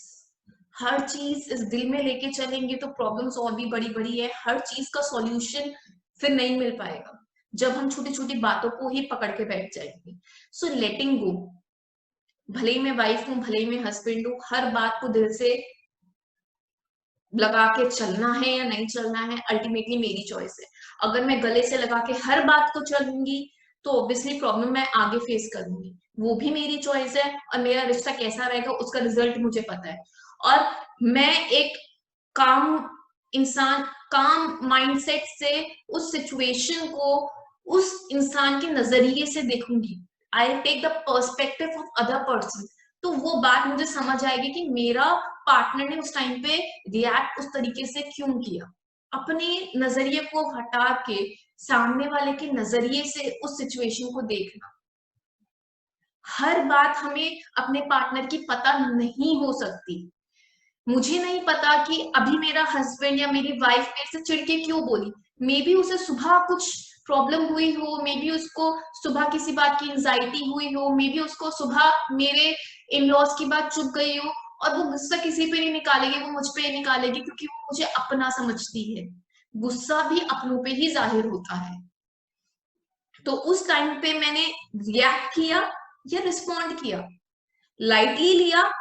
हर चीज इस दिल में लेके चलेंगे तो problems और भी बड़ी बड़ी है। हर चीज का सॉल्यूशन फिर नहीं मिल पाएगा जब हम छोटी छोटी बातों को ही पकड़ के बैठ जाएंगे। सो लेटिंग गो, भले ही मैं वाइफ हूं, भले ही मैं हस्बैंड हूं, हर बात को दिल से लगा के चलना है या नहीं चलना है अल्टीमेटली मेरी चॉइस है। अगर मैं गले से लगा के हर बात को चलूंगी तो ऑब्वियसली प्रॉब्लम मैं आगे फेस करूंगी, वो भी मेरी चॉइस है। और मेरा रिश्ता कैसा रहेगा उसका रिजल्ट मुझे पता है। और मैं एक काम इंसान, काम माइंडसेट से उस सिचुएशन को उस इंसान के नजरिए से देखूंगी। I take the perspective of other person, तो वो बात मुझे समझ आएगी कि मेरा पार्टनर ने उस टाइम पे रिएक्ट उस तरीके से क्यों किया। अपने नजरिए को हटा के सामने वाले के नजरिए से उस सिचुएशन को देखना। हर बात हमें अपने पार्टनर की पता नहीं हो सकती। मुझे नहीं पता कि अभी मेरा हस्बैंड या मेरी वाइफ मेरे से चिढ़के क्यों बोली। मे बी उसे सुबह कुछ प्रॉब्लम हुई हो, मे बी उसको सुबह किसी बात की एंजाइटी हुई हो, मे बी उसको सुबह मेरे इन लॉज की बात चुप गई हो, और वो गुस्सा किसी पे नहीं निकालेगी, वो मुझ पे निकालेगी क्योंकि वो मुझे अपना समझती है। गुस्सा भी अपनों पे ही जाहिर होता है। तो उस टाइम पे मैंने रिएक्ट किया या रिस्पॉन्ड किया, लाइटली लिया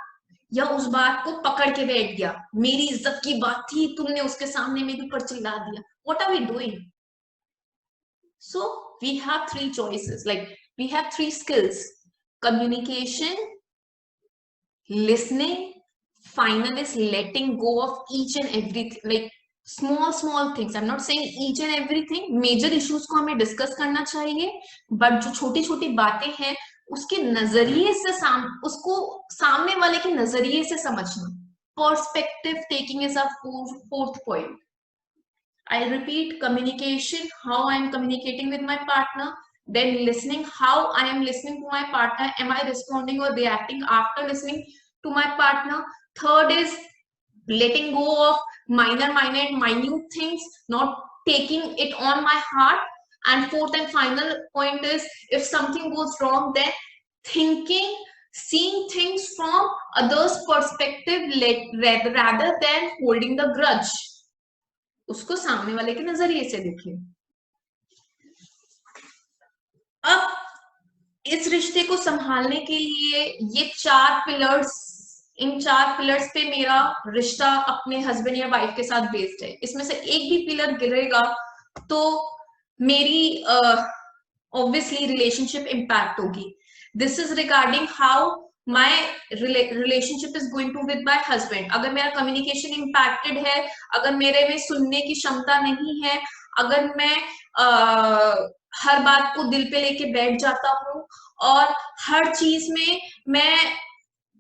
या उस बात को पकड़ के बैठ गया। मेरी इज्जत की बात थी, तुमने उसके सामने मेरे ऊपर चिल्ला दिया। What are we doing? So we have three choices, like we have three skills: communication, listening, final is letting go of each and everything, like small things. I'm not saying each and everything, major issues को हमें discuss करना चाहिए, but जो छोटी छोटी बातें हैं उसके नजरिए से उसको सामने वाले के नजरिए से समझना। Perspective taking is a fourth point. I'll repeat: communication, how I am communicating with my partner; then listening, how I am listening to my partner, am I responding or reacting after listening to my partner; third is letting go of minute things, not taking it on my heart; and fourth and final point is, if something goes wrong, then thinking, seeing things from others perspective, rather than holding the grudge, उसको सामने वाले के नजरिए से देखें। अब इस रिश्ते को संभालने के लिए ये चार पिलर्स, इन चार पिलर्स पे मेरा रिश्ता अपने हस्बैंड या वाइफ के साथ बेस्ड है। इसमें से एक भी पिलर गिरेगा तो मेरी ऑब्वियसली रिलेशनशिप इम्पैक्ट होगी। This is regarding how my relationship is going to with my husband. अगर मेरा कम्युनिकेशन इम्पैक्टेड है, अगर मेरे में सुनने की क्षमता नहीं है, अगर मैं हर बात को दिल पे लेके बैठ जाता हूँ और हर चीज में मैं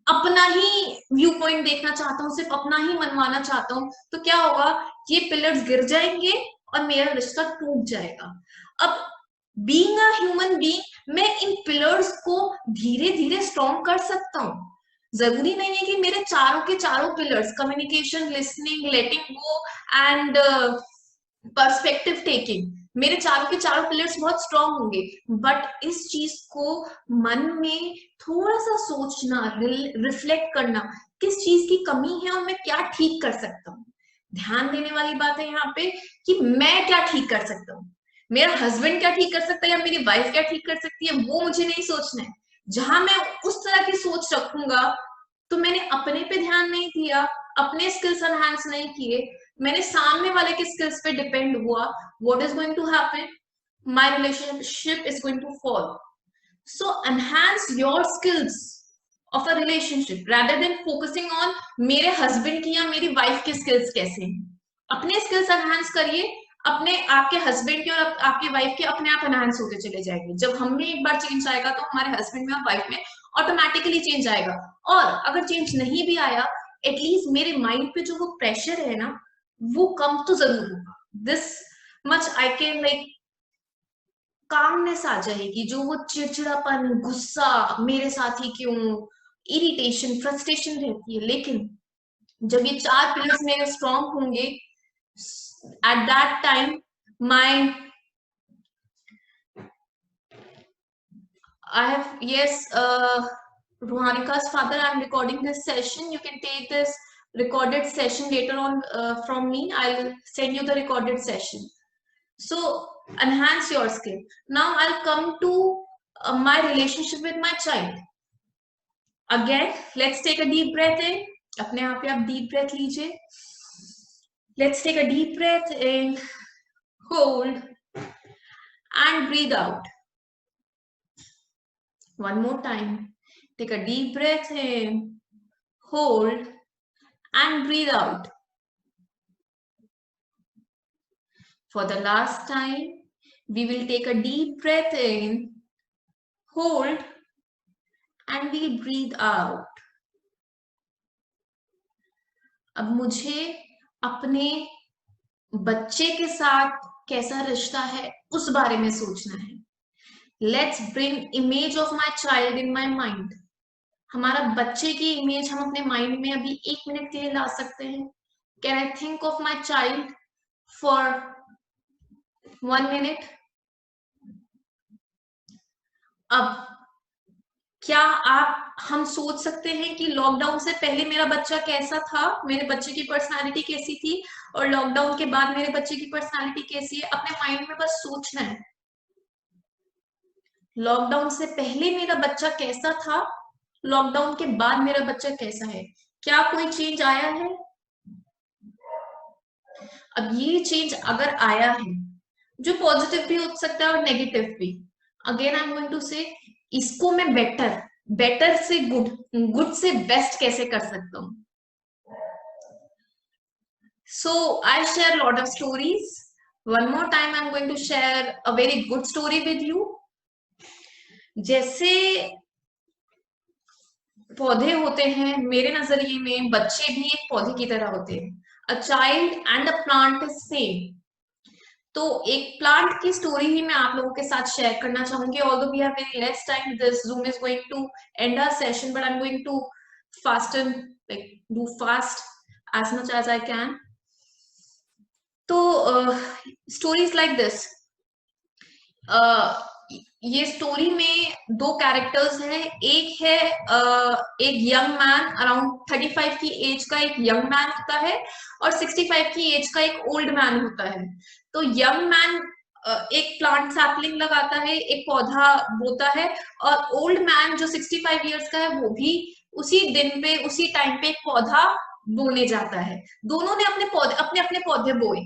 अपना ही व्यू पॉइंट देखना चाहता हूँ, सिर्फ अपना ही मनवाना चाहता हूँ, तो क्या होगा, ये पिलर्स गिर जाएंगे और मेरा रिश्ता टूट जाएगा। अब बीइंग अ ह्यूमन बीइंग, मैं इन पिलर्स को धीरे धीरे स्ट्रॉन्ग कर सकता हूँ। जरूरी नहीं है कि मेरे चारों के चारों pillars, communication, listening, letting go and perspective taking, मेरे चारों के चारों पिलर्स बहुत स्ट्रॉन्ग होंगे, बट इस चीज को मन में थोड़ा सा सोचना, रिफ्लेक्ट करना, किस चीज की कमी है और मैं क्या ठीक कर सकता हूँ। ध्यान देने वाली बात है यहाँ पे कि मैं क्या ठीक कर सकता हूँ, मेरा हस्बैंड क्या ठीक कर सकता है या मेरी वाइफ क्या ठीक कर सकती है, वो मुझे नहीं सोचना है। जहां मैं उस तरह की सोच रखूंगा तो मैंने अपने पे ध्यान नहीं दिया, अपने स्किल्स एनहांस नहीं किए, मैंने सामने वाले के स्किल्स पे डिपेंड हुआ। What is going to happen? My relationship is going to fall. So enhance your skills of a relationship rather than focusing on मेरे हस्बैंड की या मेरी वाइफ के स्किल्स कैसे हैं। अपने स्किल्स एनहांस करिए, अपने आपके हस्बैंड के और आपके वाइफ के अपने आप एनहांस होते चले जाएंगे। जब हम में एक बार चेंज आएगा तो हमारे हस्बैंड में और वाइफ में ऑटोमेटिकली चेंज आएगा। और अगर चेंज नहीं भी आया, एटलीस्ट मेरे माइंड पे जो वो प्रेशर है ना, वो कम तो जरूर होगा। This much I can like, calmness आ जाएगी। जो वो चिड़चिड़ापन, गुस्सा, मेरे साथ ही क्यों, इरिटेशन, फ्रस्ट्रेशन रहती है, लेकिन जब ये चार पिलर्स मेरे स्ट्रॉन्ग होंगे, at that time my I have, yes, Ruhanika's father, I'm recording this session. You can take this recorded session later on from me. I'll send you the recorded session. So enhance your skill. Now I'll come to my relationship with my child. Again, let's take a deep breath in. अपने आप पे आप deep breath लीजिए. Let's take a deep breath in, hold, and breathe out. One more time. Take a deep breath in, hold, and breathe out. For the last time, we will take a deep breath in, hold and we breathe out. अब मुझे अपने बच्चे के साथ कैसा रिश्ता है उस बारे में सोचना है. Let's bring image of my child in my mind. हमारा बच्चे की इमेज हम अपने माइंड में अभी 1 मिनट के लिए ला सकते हैं. Can I think of my child for 1 minute. अब क्या हम सोच सकते हैं कि लॉकडाउन से पहले मेरा बच्चा कैसा था, मेरे बच्चे की पर्सनालिटी कैसी थी, और लॉकडाउन के बाद मेरे बच्चे की पर्सनालिटी कैसी है? अपने माइंड में बस सोचना है. लॉकडाउन से पहले मेरा बच्चा कैसा था, लॉकडाउन के बाद मेरा बच्चा कैसा है? क्या कोई चेंज आया है? अब ये चेंज अगर आया है, जो पॉजिटिव भी हो सकता है और नेगेटिव भी, again I am going to say इसको मैं बेटर से गुड से बेस्ट कैसे कर सकता हूं. So I share lot of stories. One more time I am going to share a very good story with you. जैसे पौधे होते हैं, मेरे नजरिए में बच्चे भी एक पौधे की तरह होते हैं. A child and a plant is same. तो एक प्लांट की स्टोरी ही मैं आप लोगों के साथ शेयर करना चाहूंगी. Although we have very less time, this Zoom is going to end our session, but I'm going to fasten, like do fast as much as I can. तो स्टोरीज लाइक दिस. ये story में 2 characters हैं. एक है एक young man, around 35 की as का एक यंग मैन होता है, और 65 की एज का एक ओल्ड मैन होता है. तो यंग मैन एक प्लांट सैपलिंग लगाता है, एक पौधा बोता है, और ओल्ड मैन जो 65 इयर्स का है वो भी उसी दिन पे उसी टाइम पे एक पौधा बोने जाता है. दोनों ने अपने अपने पौधे बोए.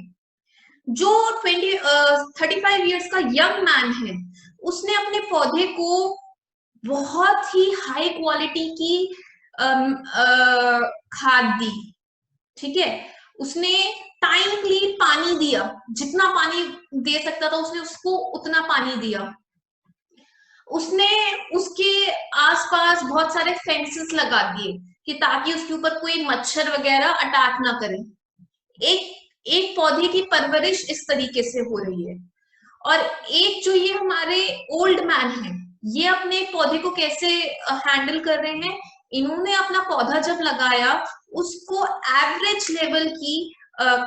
जो 35 इयर्स का यंग मैन है, उसने अपने पौधे को बहुत ही हाई क्वालिटी की खाद दी. ठीक है, उसने टाइमली पानी दिया, जितना पानी दे सकता था उसने उसको उतना पानी दिया. उसने उसके आसपास बहुत सारे फेंसेस लगा दिए कि ताकि उसके ऊपर कोई मच्छर वगैरह अटैक ना करे. एक एक पौधे की परवरिश इस तरीके से हो रही है. और एक जो ये हमारे ओल्ड मैन है, ये अपने पौधे को कैसे हैंडल कर रहे हैं? इन्होंने अपना पौधा जब लगाया, उसको एवरेज लेवल की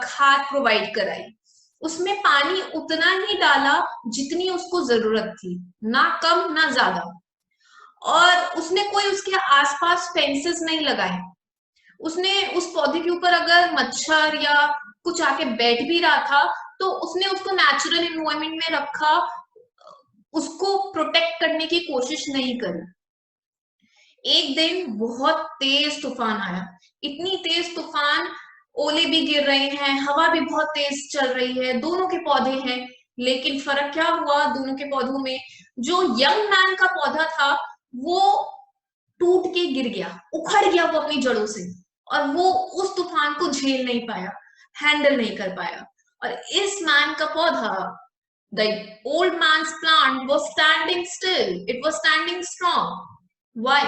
खाद प्रोवाइड कराई. उसमें पानी उतना ही डाला जितनी उसको जरूरत थी, ना कम ना ज्यादा. और उसने कोई उसके आसपास फेंसेस नहीं लगाए. उसने उस पौधे के ऊपर अगर मच्छर या कुछ आके बैठ भी रहा था, तो उसने उसको नेचुरल एनवायरनमेंट में रखा, उसको प्रोटेक्ट करने की कोशिश नहीं करी. एक दिन बहुत तेज तूफान आया. इतनी तेज तूफान, ओले भी गिर रहे हैं, हवा भी बहुत तेज चल रही है, दोनों के पौधे हैं. लेकिन फर्क क्या हुआ दोनों के पौधों में? जो यंग मैन का पौधा था वो टूट के गिर गया, उखड़ गया वो अपनी जड़ों से, और वो उस तूफान को झेल नहीं पाया, हैंडल नहीं कर पाया. और इस मैन का पौधा, the old man's plant was standing still, it was standing strong. Why?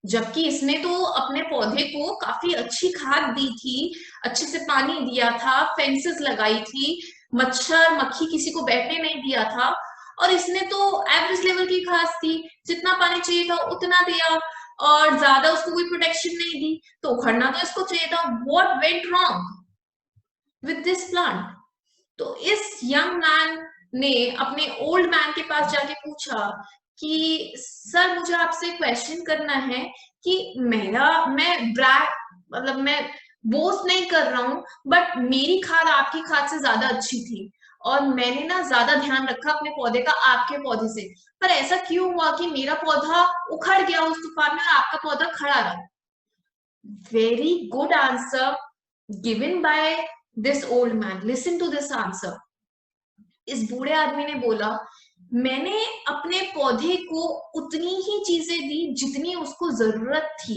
जबकि इसने तो अपने पौधे को काफी अच्छी खाद दी थी, अच्छे से पानी दिया था, फेंसेस लगाई थी, मच्छर मक्खी किसी को बैठने नहीं दिया था, और इसने तो एवरेज लेवल की घास थी, जितना पानी चाहिए था उतना दिया, और ज्यादा उसको कोई प्रोटेक्शन नहीं दी, तो उखड़ना तो इसको चाहिए था. What went wrong with this plant? तो इस यंग मैन ने अपने ओल्ड मैन के पास जाके पूछा कि सर मुझे आपसे क्वेश्चन करना है कि मैं बोस्ट नहीं कर रहा हूं, बट मेरी खाद आपकी खाद से ज्यादा अच्छी थी, और मैंने ना ज्यादा ध्यान रखा अपने पौधे का आपके पौधे से, पर ऐसा क्यों हुआ कि मेरा पौधा उखड़ गया उस तूफान में और आपका पौधा खड़ा रहा? Very good answer given by this old man. Listen to this answer. इस बूढ़े आदमी ने बोला, मैंने अपने पौधे को उतनी ही चीजें दी जितनी उसको जरूरत थी,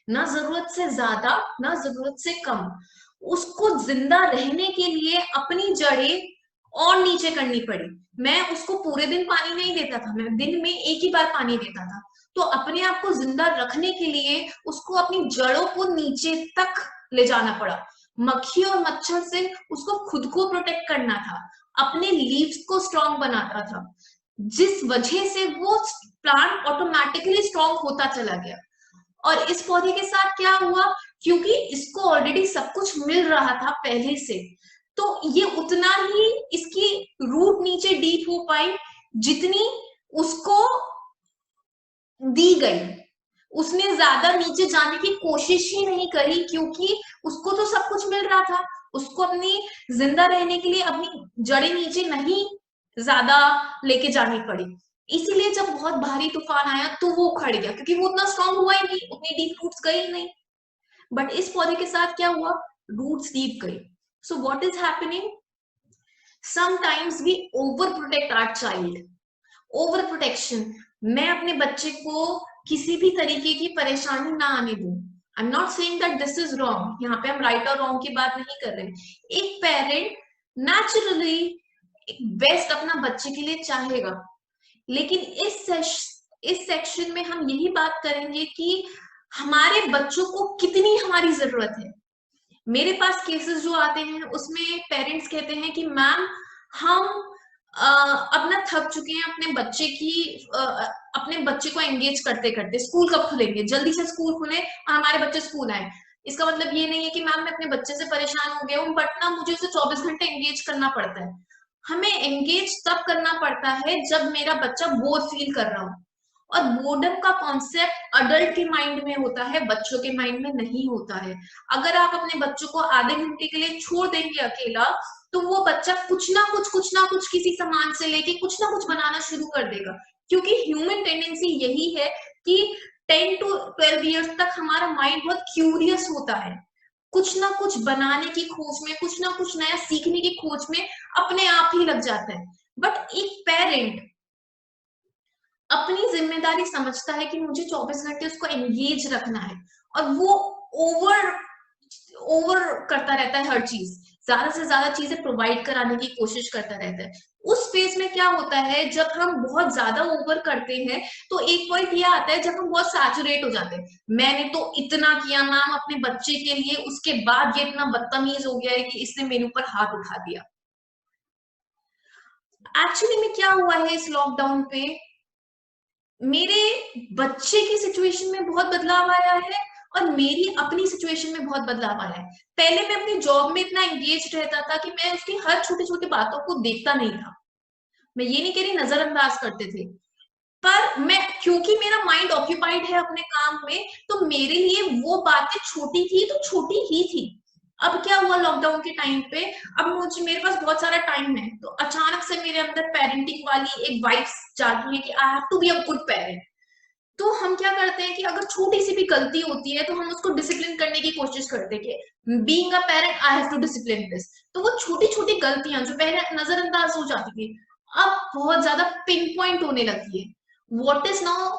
ना जरूरत से ज्यादा ना जरूरत से कम. उसको जिंदा रहने के लिए अपनी जड़ें और नीचे करनी पड़ी। मैं उसको पूरे दिन पानी नहीं देता था, मैं दिन में एक ही बार पानी देता था। तो अपने आप को जिंदा रखने के लिए उसको अपनी जड़ों को नीचे तक ले जाना पड़ा। मक्खी और मच्छर से उसको खुद को प्रोटेक्ट करना था, अपने लीव्स को स्ट्रांग बनाता था, जिस वजह से वो प्लांट ऑटोमेटिकली स्ट्रांग होता चला गया। और इस पौधे के साथ क्या हुआ, क्योंकि इसको ऑलरेडी सब कुछ मिल रहा था पहले से, तो ये उतना ही इसकी रूट नीचे डीप हो पाई जितनी उसको दी गई। उसने ज्यादा नीचे जाने की कोशिश ही नहीं करी, क्योंकि उसको तो सब कुछ मिल रहा था। उसको अपनी जिंदा रहने के लिए अपनी जड़ें नीचे नहीं ज्यादा लेके जानी पड़ी। इसीलिए जब बहुत भारी तूफान आया तो वो खड़ गया, क्योंकि वो उतना स्ट्रांग हुआ ही नहीं, उतनी डीप रूट्स गई ही नहीं। बट इस पौधे के साथ क्या हुआ, रूट्स डीप गई। So what is happening, sometimes we over protect our child. Over protection, मैं अपने बच्चे को किसी भी तरीके की परेशानी ना आने दूं। I am not saying that this is wrong, यहाँ पे हम राइट और रॉन्ग की बात नहीं कर रहे। एक पेरेंट नेचुरली बेस्ट अपना बच्चे के लिए चाहेगा, लेकिन इस सेक्शन में हम यही बात करेंगे कि हमारे बच्चों को कितनी हमारी जरूरत है। मेरे पास केसेस जो आते हैं उसमें पेरेंट्स कहते हैं कि मैम हम अपना थक चुके हैं अपने बच्चे को एंगेज करते करते, स्कूल कब खुलेंगे, जल्दी से स्कूल खुले और हमारे बच्चे स्कूल आए। इसका मतलब ये नहीं है कि मैम मैं अपने बच्चे से परेशान हो गया हूँ, बट ना मुझे उसे 24 घंटे एंगेज करना पड़ता है। हमें एंगेज तब करना पड़ता है जब मेरा बच्चा बोर फील कर रहा हो। और बोर्डम का कॉन्सेप्ट अडल्ट के माइंड में होता है, बच्चों के माइंड में नहीं होता है। अगर आप अपने बच्चों को आधे घंटे के लिए छोड़ देंगे अकेला, तो वो बच्चा कुछ ना कुछ किसी सामान से लेके कुछ ना कुछ बनाना शुरू कर देगा। क्योंकि ह्यूमन टेंडेंसी यही है कि 10 to 12 इयर्स तक हमारा माइंड बहुत क्यूरियस होता है, कुछ ना कुछ बनाने की खोज में, कुछ ना कुछ नया सीखने की खोज में अपने आप ही लग जाता है। बट एक पेरेंट अपनी जिम्मेदारी समझता है कि मुझे 24 घंटे उसको एंगेज रखना है, और वो ओवर ओवर करता रहता है, हर चीज ज्यादा से ज्यादा चीजें प्रोवाइड कराने की कोशिश करता रहता है। उस फेज में क्या होता है, जब हम बहुत ज्यादा ओवर करते हैं तो एक पॉइंट ये आता है जब हम बहुत सैचुरेट हो जाते हैं। मैंने तो इतना किया मैम अपने बच्चे के लिए, उसके बाद ये इतना बदतमीज हो गया है कि इसने मेरे ऊपर हाथ उठा दिया। एक्चुअली में क्या हुआ है इस लॉकडाउन पे, मेरे बच्चे की सिचुएशन में बहुत बदलाव आया है और मेरी अपनी सिचुएशन में बहुत बदलाव आया है। पहले मैं अपनी जॉब में इतना एंगेज रहता था कि मैं उसकी हर छोटी छोटी बातों को देखता नहीं था। मैं ये नहीं कह रही नजरअंदाज करते थे, पर मैं, क्योंकि मेरा माइंड ऑक्यूपाइड है अपने काम में, तो मेरे लिए वो बातें छोटी थी तो छोटी ही थी। अब क्या हुआ लॉकडाउन के टाइम पे, अब मुझे मेरे पास बहुत सारा टाइम है, तो अचानक से मेरे अंदर पेरेंटिंग वाली एक वाइब्स जागी है कि I have to be a good parent. तो हम क्या करते हैं कि अगर छोटी सी भी गलती होती है तो हम उसको डिसिप्लिन करने की कोशिश करते हैं कि being a parent I have to discipline this. तो वो छोटी छोटी गलतियां जो पहले नजरअंदाज हो जाती थी, अब बहुत ज्यादा पिन पॉइंट होने लगी है। What is now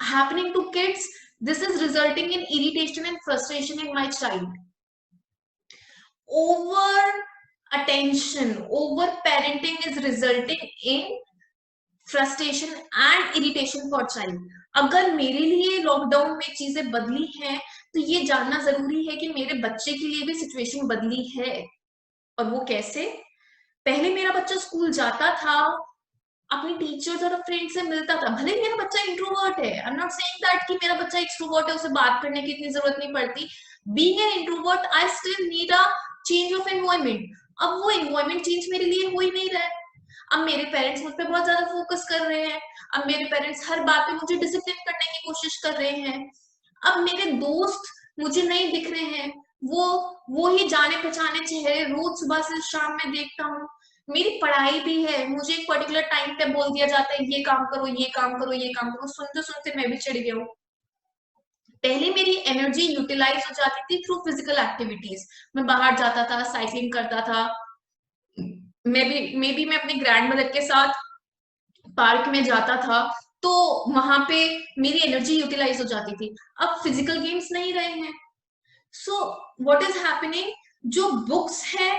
happening to kids, this is resulting in irritation and frustration in my child. Over attention, over parenting is resulting in frustration and irritation for child। अगर मेरे लिए लॉकडाउन में चीजें बदली हैं तो ये जानना जरूरी है कि मेरे बच्चे के लिए भी सिचुएशन बदली है। और वो कैसे, पहले मेरा बच्चा स्कूल जाता था, अपनी टीचर्स और फ्रेंड से मिलता था, भले मेरा बच्चा इंट्रोवर्ट है, I am not saying that कि मेरा बच्चा एक्सट्रोवर्ट है, उसे बात करने की इतनी जरूरत नहीं पड़ती। Being an introvert I still need a change of environment. अब वो एनवायरमेंट चेंज मेरे लिए हो ही नहीं रहा है। अब मेरे पेरेंट्स मुझ पर बहुत ज्यादा फोकस कर रहे हैं, अब मेरे पेरेंट्स हर बात पे मुझे डिसिप्लिन करने की कोशिश कर रहे हैं। अब मेरे दोस्त मुझे नहीं दिख रहे हैं, वो ही जाने पहचाने चेहरे रोज सुबह से शाम में देखता हूँ। मेरी पढ़ाई भी है, मुझे एक पर्टिकुलर टाइम पे बोल दिया जाता है ये काम करो ये काम करो ये काम करो, सुनते सुनते मैं भी चिढ़ गया हूँ। पहले मेरी एनर्जी यूटिलाइज हो जाती थी थ्रू फिजिकल एक्टिविटीज, मैं बाहर जाता था, साइकिलिंग करता था, मैं अपने ग्रैंड मदर के साथ पार्क में जाता था, तो वहां पे मेरी एनर्जी यूटिलाइज हो जाती थी। अब फिजिकल गेम्स नहीं रहे हैं। सो व्हाट इज हैपनिंग, जो बुक्स है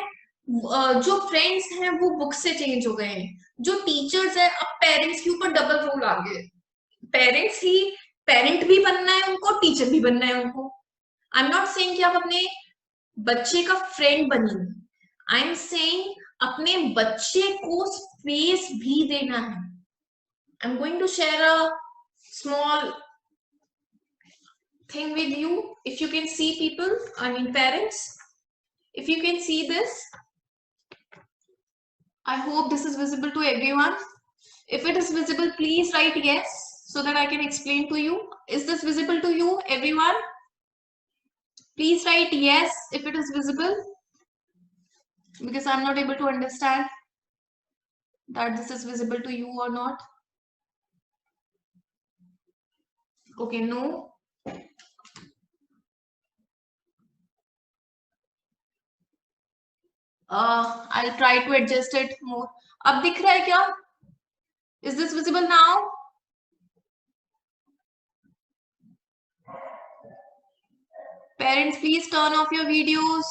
जो फ्रेंड्स हैं वो बुक से चेंज हो गए हैं, जो टीचर्स है अब पेरेंट्स के ऊपर डबल रोल आ गए। पेरेंट्स ही पेरेंट भी बनना है उनको, टीचर भी बनना है उनको। आई एम नॉट सेइंग कि आप अपने बच्चे का फ्रेंड बनिए, आई एम सेइंग अपने बच्चे को स्पेस भी देना है। I am going to share a small thing with you. If you can see people, I mean parents, if you can see this, I hope this is visible to everyone. If it is visible, please write yes so that I can explain to you. Is this visible to you, everyone? Please write yes if it is visible, because I'm not able to understand that this is visible to you or not. Okay, no. I'll try to adjust it more. अब दिख रहा है क्या? Is this visible now? Parents, please turn off your videos.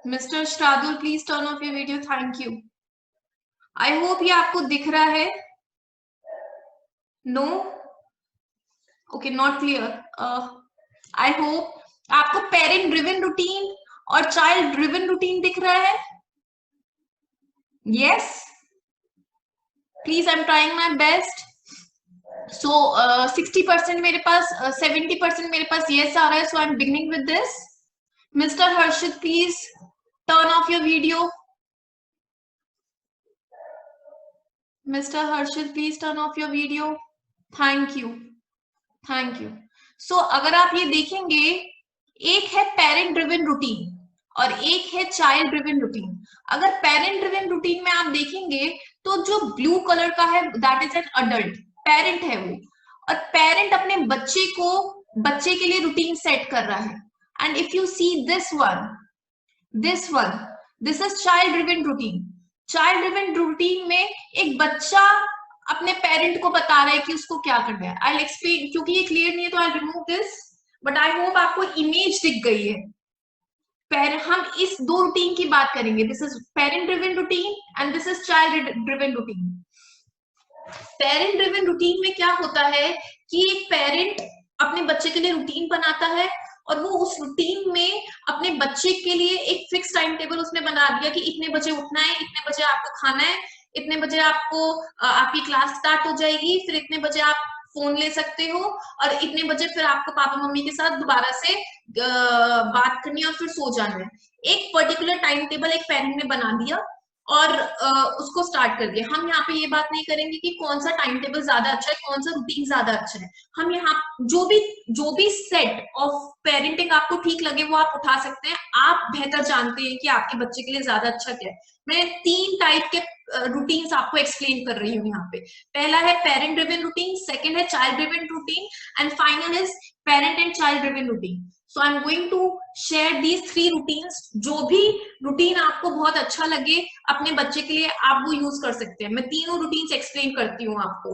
Mr. Shradul, please turn off your video. Thank you. I hope ये आपको दिख रहा है. No? Okay, not clear. I hope आपको parent driven routine और child driven routine दिख रहा है? Yes? Please, I'm trying my best. So 60% मेरे पास 70% मेरे पास yes आ रहा है. So I'm beginning with this. Mr. Harshit, please turn off your video. Mr. Harshit, please turn off your video. Thank you. Thank you. So अगर आप ये देखेंगे, एक है पेरेंट ड्रिवन रूटीन और एक है चाइल्ड ड्रिवन रूटीन। अगर पेरेंट ड्रिवन रूटीन में आप देखेंगे तो जो ब्लू कलर का है that is an adult, parent है वो, और पेरेंट अपने बच्चे के लिए रूटीन सेट कर रहा है। And if you see this one, this is child driven routine. Child driven routine में एक बच्चा अपने पेरेंट को बता रहा है कि उसको क्या करना है। आई एक्सप्लेन, क्योंकि ये क्लियर नहीं है तो I remove this, but I hope आपको इमेज दिख गई है। हम इस दो रूटीन की बात करेंगे, this is parent driven routine and this is child driven routine. Parent driven routine में क्या होता है कि एक पेरेंट अपने बच्चे के लिए रूटीन बनाता है और वो उस रूटीन में अपने बच्चे के लिए एक फिक्स टाइम टेबल उसने बना दिया कि इतने बजे उठना है, इतने बजे आपको खाना है, इतने बजे आपको आपकी क्लास स्टार्ट हो जाएगी, फिर इतने बजे आप फोन ले सकते हो और इतने बजे फिर आपको पापा मम्मी के साथ दोबारा से बात करनी है और फिर सो जाना है। एक पर्टिकुलर टाइम टेबल एक पेरेंट ने बना दिया और उसको स्टार्ट कर दिया। हम यहाँ पे ये बात नहीं करेंगे कि कौन सा टाइम टेबल ज्यादा अच्छा है, कौन सा रूटीन ज्यादा अच्छा है। हम यहाँ जो भी सेट ऑफ पेरेंटिंग आपको ठीक लगे वो आप उठा सकते हैं। आप बेहतर जानते हैं कि आपके बच्चे के लिए ज्यादा अच्छा क्या है। मैं 3 टाइप के रूटीन्स आपको एक्सप्लेन कर रही हूँ यहाँ पे। पहला है पेरेंट ड्रिवन रूटीन, सेकेंड है child driven routine and final is parent and child driven routine. So I am going to share these 3 routines. जो भी रूटीन आपको बहुत अच्छा लगे अपने बच्चे के लिए आप वो यूज कर सकते हैं। मैं तीनों रूटीन्स एक्सप्लेन करती हूँ आपको।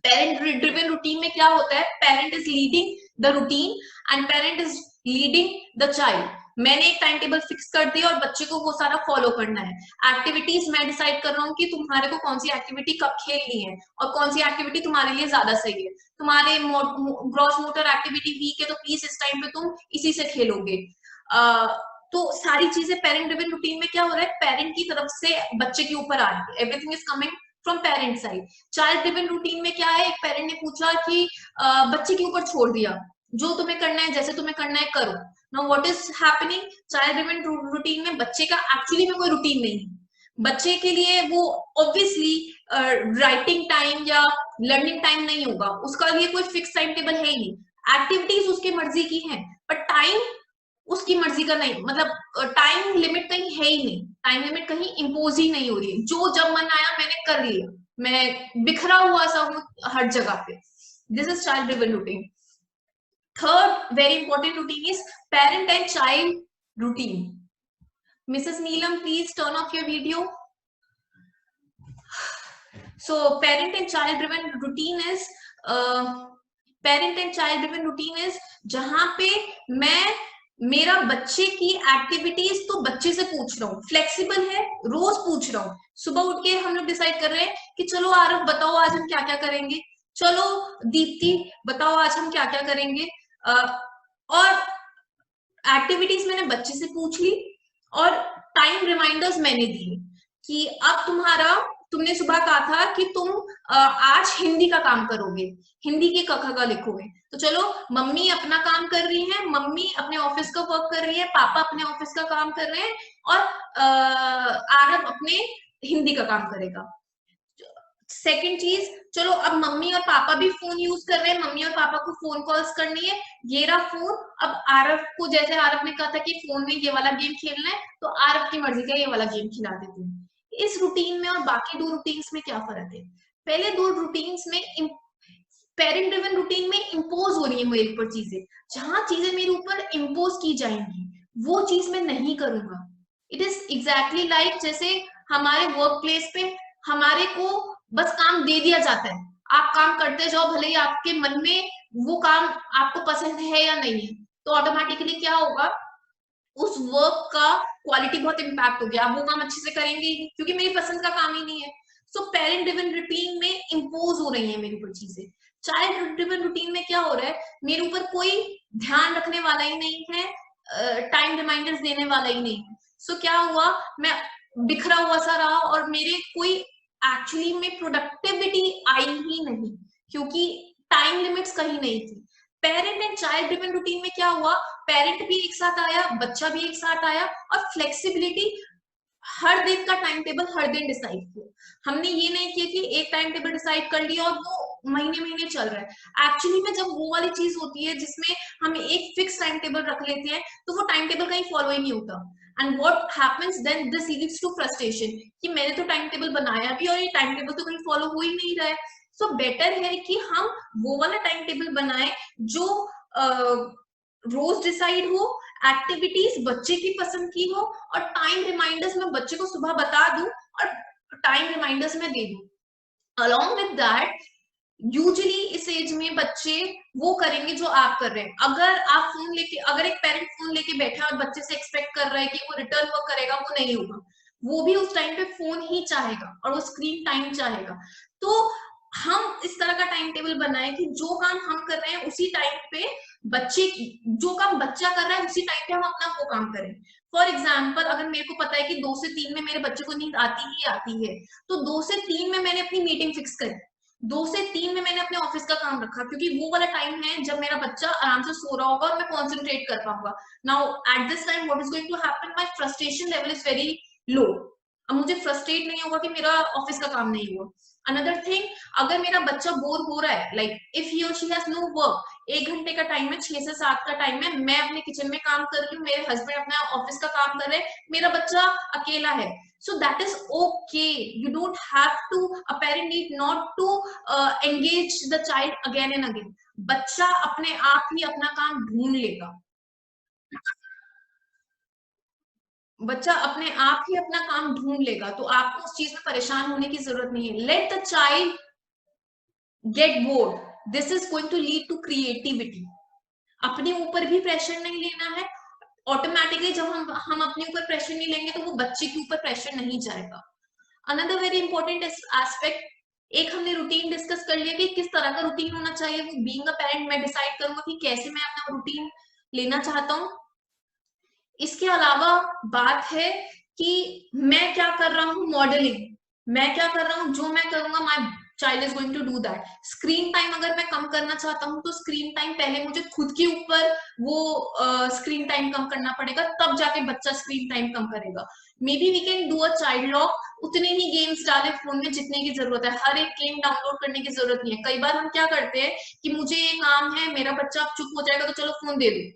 पेरेंट ड्रिवन रूटीन में क्या होता है, parent is leading the routine and parent is leading the child. मैंने एक टाइम टेबल फिक्स कर दिया और बच्चे को वो सारा फॉलो करना है। एक्टिविटीज मैं डिसाइड कर रहा हूँ कि तुम्हारे को कौन सी एक्टिविटी कब खेलनी है और कौन सी एक्टिविटी तुम्हारे लिए ज्यादा सही है। तुम्हारे ग्रॉस मोटर एक्टिविटी वीक है तो प्लीज इस टाइम पे तुम इसी से खेलोगे। तो सारी चीजें पेरेंट ड्रिवन रूटीन में क्या हो रहा है, पेरेंट की तरफ से बच्चे के ऊपर आ रही है, everything is coming from parent side. Child driven routine में क्या है, एक पेरेंट ने पूछा कि बच्चे के ऊपर छोड़ दिया, जो तुम्हें करना है जैसे तुम्हें करना है करो। Now what is happening, child driven routine में बच्चे का एक्चुअली में कोई रूटीन नहीं है। बच्चे के लिए वो ऑब्वियसली राइटिंग टाइम या लर्निंग टाइम नहीं होगा, उसका लिए कोई फिक्स टाइम टेबल है ही नहीं। एक्टिविटीज उसकी मर्जी की है पर टाइम उसकी मर्जी का नहीं, मतलब टाइम लिमिट कहीं है ही नहीं, टाइम लिमिट कहीं इम्पोज ही नहीं हो रही है। जो जब मन आया मैंने कर लिया, मैं बिखरा हुआ सा हूँ हर जगह पे। This is child driven routine. Third very important routine is parent and child routine. Mrs. Neelam, please turn off your video. So parent and child driven routine is जहां पे मैं मेरा बच्चे की एक्टिविटीज तो बच्चे से पूछ रहा हूँ, फ्लेक्सिबल है, रोज पूछ रहा हूँ। सुबह उठ के हम लोग डिसाइड कर रहे हैं कि चलो आरव बताओ आज हम क्या क्या करेंगे, चलो दीप्ति बताओ आज हम क्या क्या करेंगे। और एक्टिविटीज मैंने बच्चे से पूछ ली और टाइम रिमाइंडर्स मैंने दिए कि अब तुमने सुबह कहा था कि तुम आज हिंदी का काम करोगे, हिंदी के क ख ग लिखोगे, तो चलो मम्मी अपना काम कर रही है, मम्मी अपने ऑफिस का वर्क कर रही है, पापा अपने ऑफिस का काम कर रहे हैं और आरव अपने हिंदी का काम करेगा। सेकेंड चीज, चलो अब मम्मी और पापा भी फोन यूज कर रहे हैं, मम्मी और पापा को फोन कॉल्स करनी है, ये रहा फोन। अब आरव को, जैसे आरव ने कहा था कि फोन में ये वाला गेम खेलना है, तो आरव की मर्जी का ये वाला गेम खिला देते हैं। इस रूटीन में और बाकी दो रूटीन्स में क्या फर्क है? पहले दो रूटीन्स में पेरेंट ड्रिवन रूटीन में इम्पोज हो रही है मेरे ऊपर चीजें, जहां चीजें मेरे ऊपर इम्पोज की जाएंगी वो चीज मैं नहीं करूंगा। इट इज एग्जैक्टली लाइक जैसे हमारे वर्क प्लेस पे हमारे को बस काम दे दिया जाता है, आप काम करते जाओ, भले ही आपके मन में वो काम आपको पसंद है या नहीं है, तो ऑटोमेटिकली क्या होगा, उस वर्क का क्वालिटी बहुत इम्पैक्ट हो गया, आप वो काम अच्छे से करेंगे ही क्योंकि मेरी पसंद का काम ही नहीं है। सो पेरेंट ड्रिवन रूटीन में इम्पोज हो रही है मेरे ऊपर चीजें। चाइल्ड ड्रिवन रूटीन में क्या हो रहा है, मेरे ऊपर कोई ध्यान रखने वाला ही नहीं है, टाइम रिमाइंडर्स देने वाला ही नहीं है। सो क्या हुआ, मैं बिखरा हुआ सा रहा और मेरे कोई एक्चुअली में प्रोडक्टिविटी आई ही नहीं क्योंकि टाइम लिमिट्स कहीं नहीं थी। Parent and child driven routine में क्या हुआ, पेरेंट भी एक साथ आया, बच्चा भी एक साथ आया और फ्लेक्सिबिलिटी, हर दिन का टाइम टेबल हर दिन डिसाइड किया। हमने ये नहीं किया कि एक टाइम टेबल डिसाइड कर लिया और वो महीने महीने चल रहा है। एक्चुअली में जब वो वाली चीज होती है जिसमें हम एक फिक्स टाइम टेबल रख लेते हैं तो वो टाइम टेबल कहीं फॉलो ही नहीं होता। And what happens then, this leads to frustration कि मैंने तो टाइम टेबल बनाया भी और ये टाइम टेबल तो कहीं फॉलो हो ही नहीं रहा है। सो बेटर है कि हम वो वाला टाइम टेबल बनाए जो रोज डिसाइड हो, एक्टिविटीज बच्चे की पसंद की हो और टाइम रिमाइंडर्स मैं बच्चे को सुबह बता दूं और टाइम रिमाइंडर्स में दे दूं। अलॉन्ग विद दैट, यूजुअली इस एज में बच्चे वो करेंगे जो आप कर रहे हैं। अगर आप फोन लेके, अगर एक पेरेंट फोन लेके बैठा है और बच्चे से एक्सपेक्ट कर रहा है कि वो रिटर्न वर्क करेगा, वो नहीं होगा। वो भी उस टाइम पे फोन ही चाहेगा और वो स्क्रीन टाइम चाहेगा। तो हम इस तरह का टाइम टेबल बनाए कि जो काम हम कर रहे हैं उसी टाइम पे बच्चे की, जो काम बच्चा कर रहा है उसी टाइम पे हम अपना वो काम करें। फॉर एग्जाम्पल, अगर मेरे को पता है कि 2 से 3 में मेरे बच्चे को नींद आती ही आती है, तो 2 से 3 में मैंने अपनी मीटिंग फिक्स करी, 2 से 3 में मैंने अपने ऑफिस का काम रखा क्योंकि वो वाला टाइम है जब मेरा बच्चा आराम से सो रहा होगा और मैं कॉन्सेंट्रेट कर पाऊंगा। Now at this time what is going to happen, my frustration level is very low. अब मुझे फ्रस्ट्रेट नहीं होगा कि मेरा ऑफिस का काम नहीं हुआ। अनदर थिंग, अगर मेरा बच्चा बोर हो रहा है, लाइक इफ ही और शी हैज नो वर्क, 1 घंटे का टाइम है, 6 से 7 का टाइम है, मैं अपने किचन में काम कर रही हूँ, मेरे हस्बैंड अपना ऑफिस का काम कर रहे हैं, मेरा बच्चा अकेला है, so that is okay. You don't have to, a parent need not to engage the child again and again. बच्चा अपने आप ही अपना काम ढूंढ लेगा, बच्चा अपने आप ही अपना काम ढूंढ लेगा, तो आपको उस चीज में परेशान होने की जरूरत नहीं है। Let the child get bored, this is going to lead to creativity. अपने ऊपर भी प्रेशर नहीं लेना है, ऑटोमेटिकली जब हम अपने ऊपर प्रेशर नहीं लेंगे तो वो बच्चे के ऊपर प्रेशर नहीं जाएगा। अनदर वेरी इंपॉर्टेंट एस्पेक्ट, एक हमने रूटीन डिस्कस कर लिया कि किस तरह का रूटीन होना चाहिए, वो बीइंग अ पेरेंट मैं डिसाइड करूंगा कि कैसे मैं अपना रूटीन लेना चाहता हूँ। इसके अलावा बात है कि मैं क्या कर रहा हूँ, मॉडलिंग, मैं क्या कर रहा हूँ, जो मैं करूंगा my child is going to do that. Screen time अगर मैं कम करना चाहता हूँ तो स्क्रीन टाइम पहले मुझे खुद के ऊपर वो स्क्रीन टाइम कम करना पड़ेगा, तब जाके बच्चा स्क्रीन टाइम कम करेगा। Maybe we can do a child lock, उतने ही गेम्स डाले फोन में जितने की जरूरत है, हर एक गेम डाउनलोड करने की जरूरत नहीं है। कई बार हम क्या करते हैं कि मुझे ये काम है, मेरा बच्चा अब चुप हो जाएगा तो चलो फोन दे दो।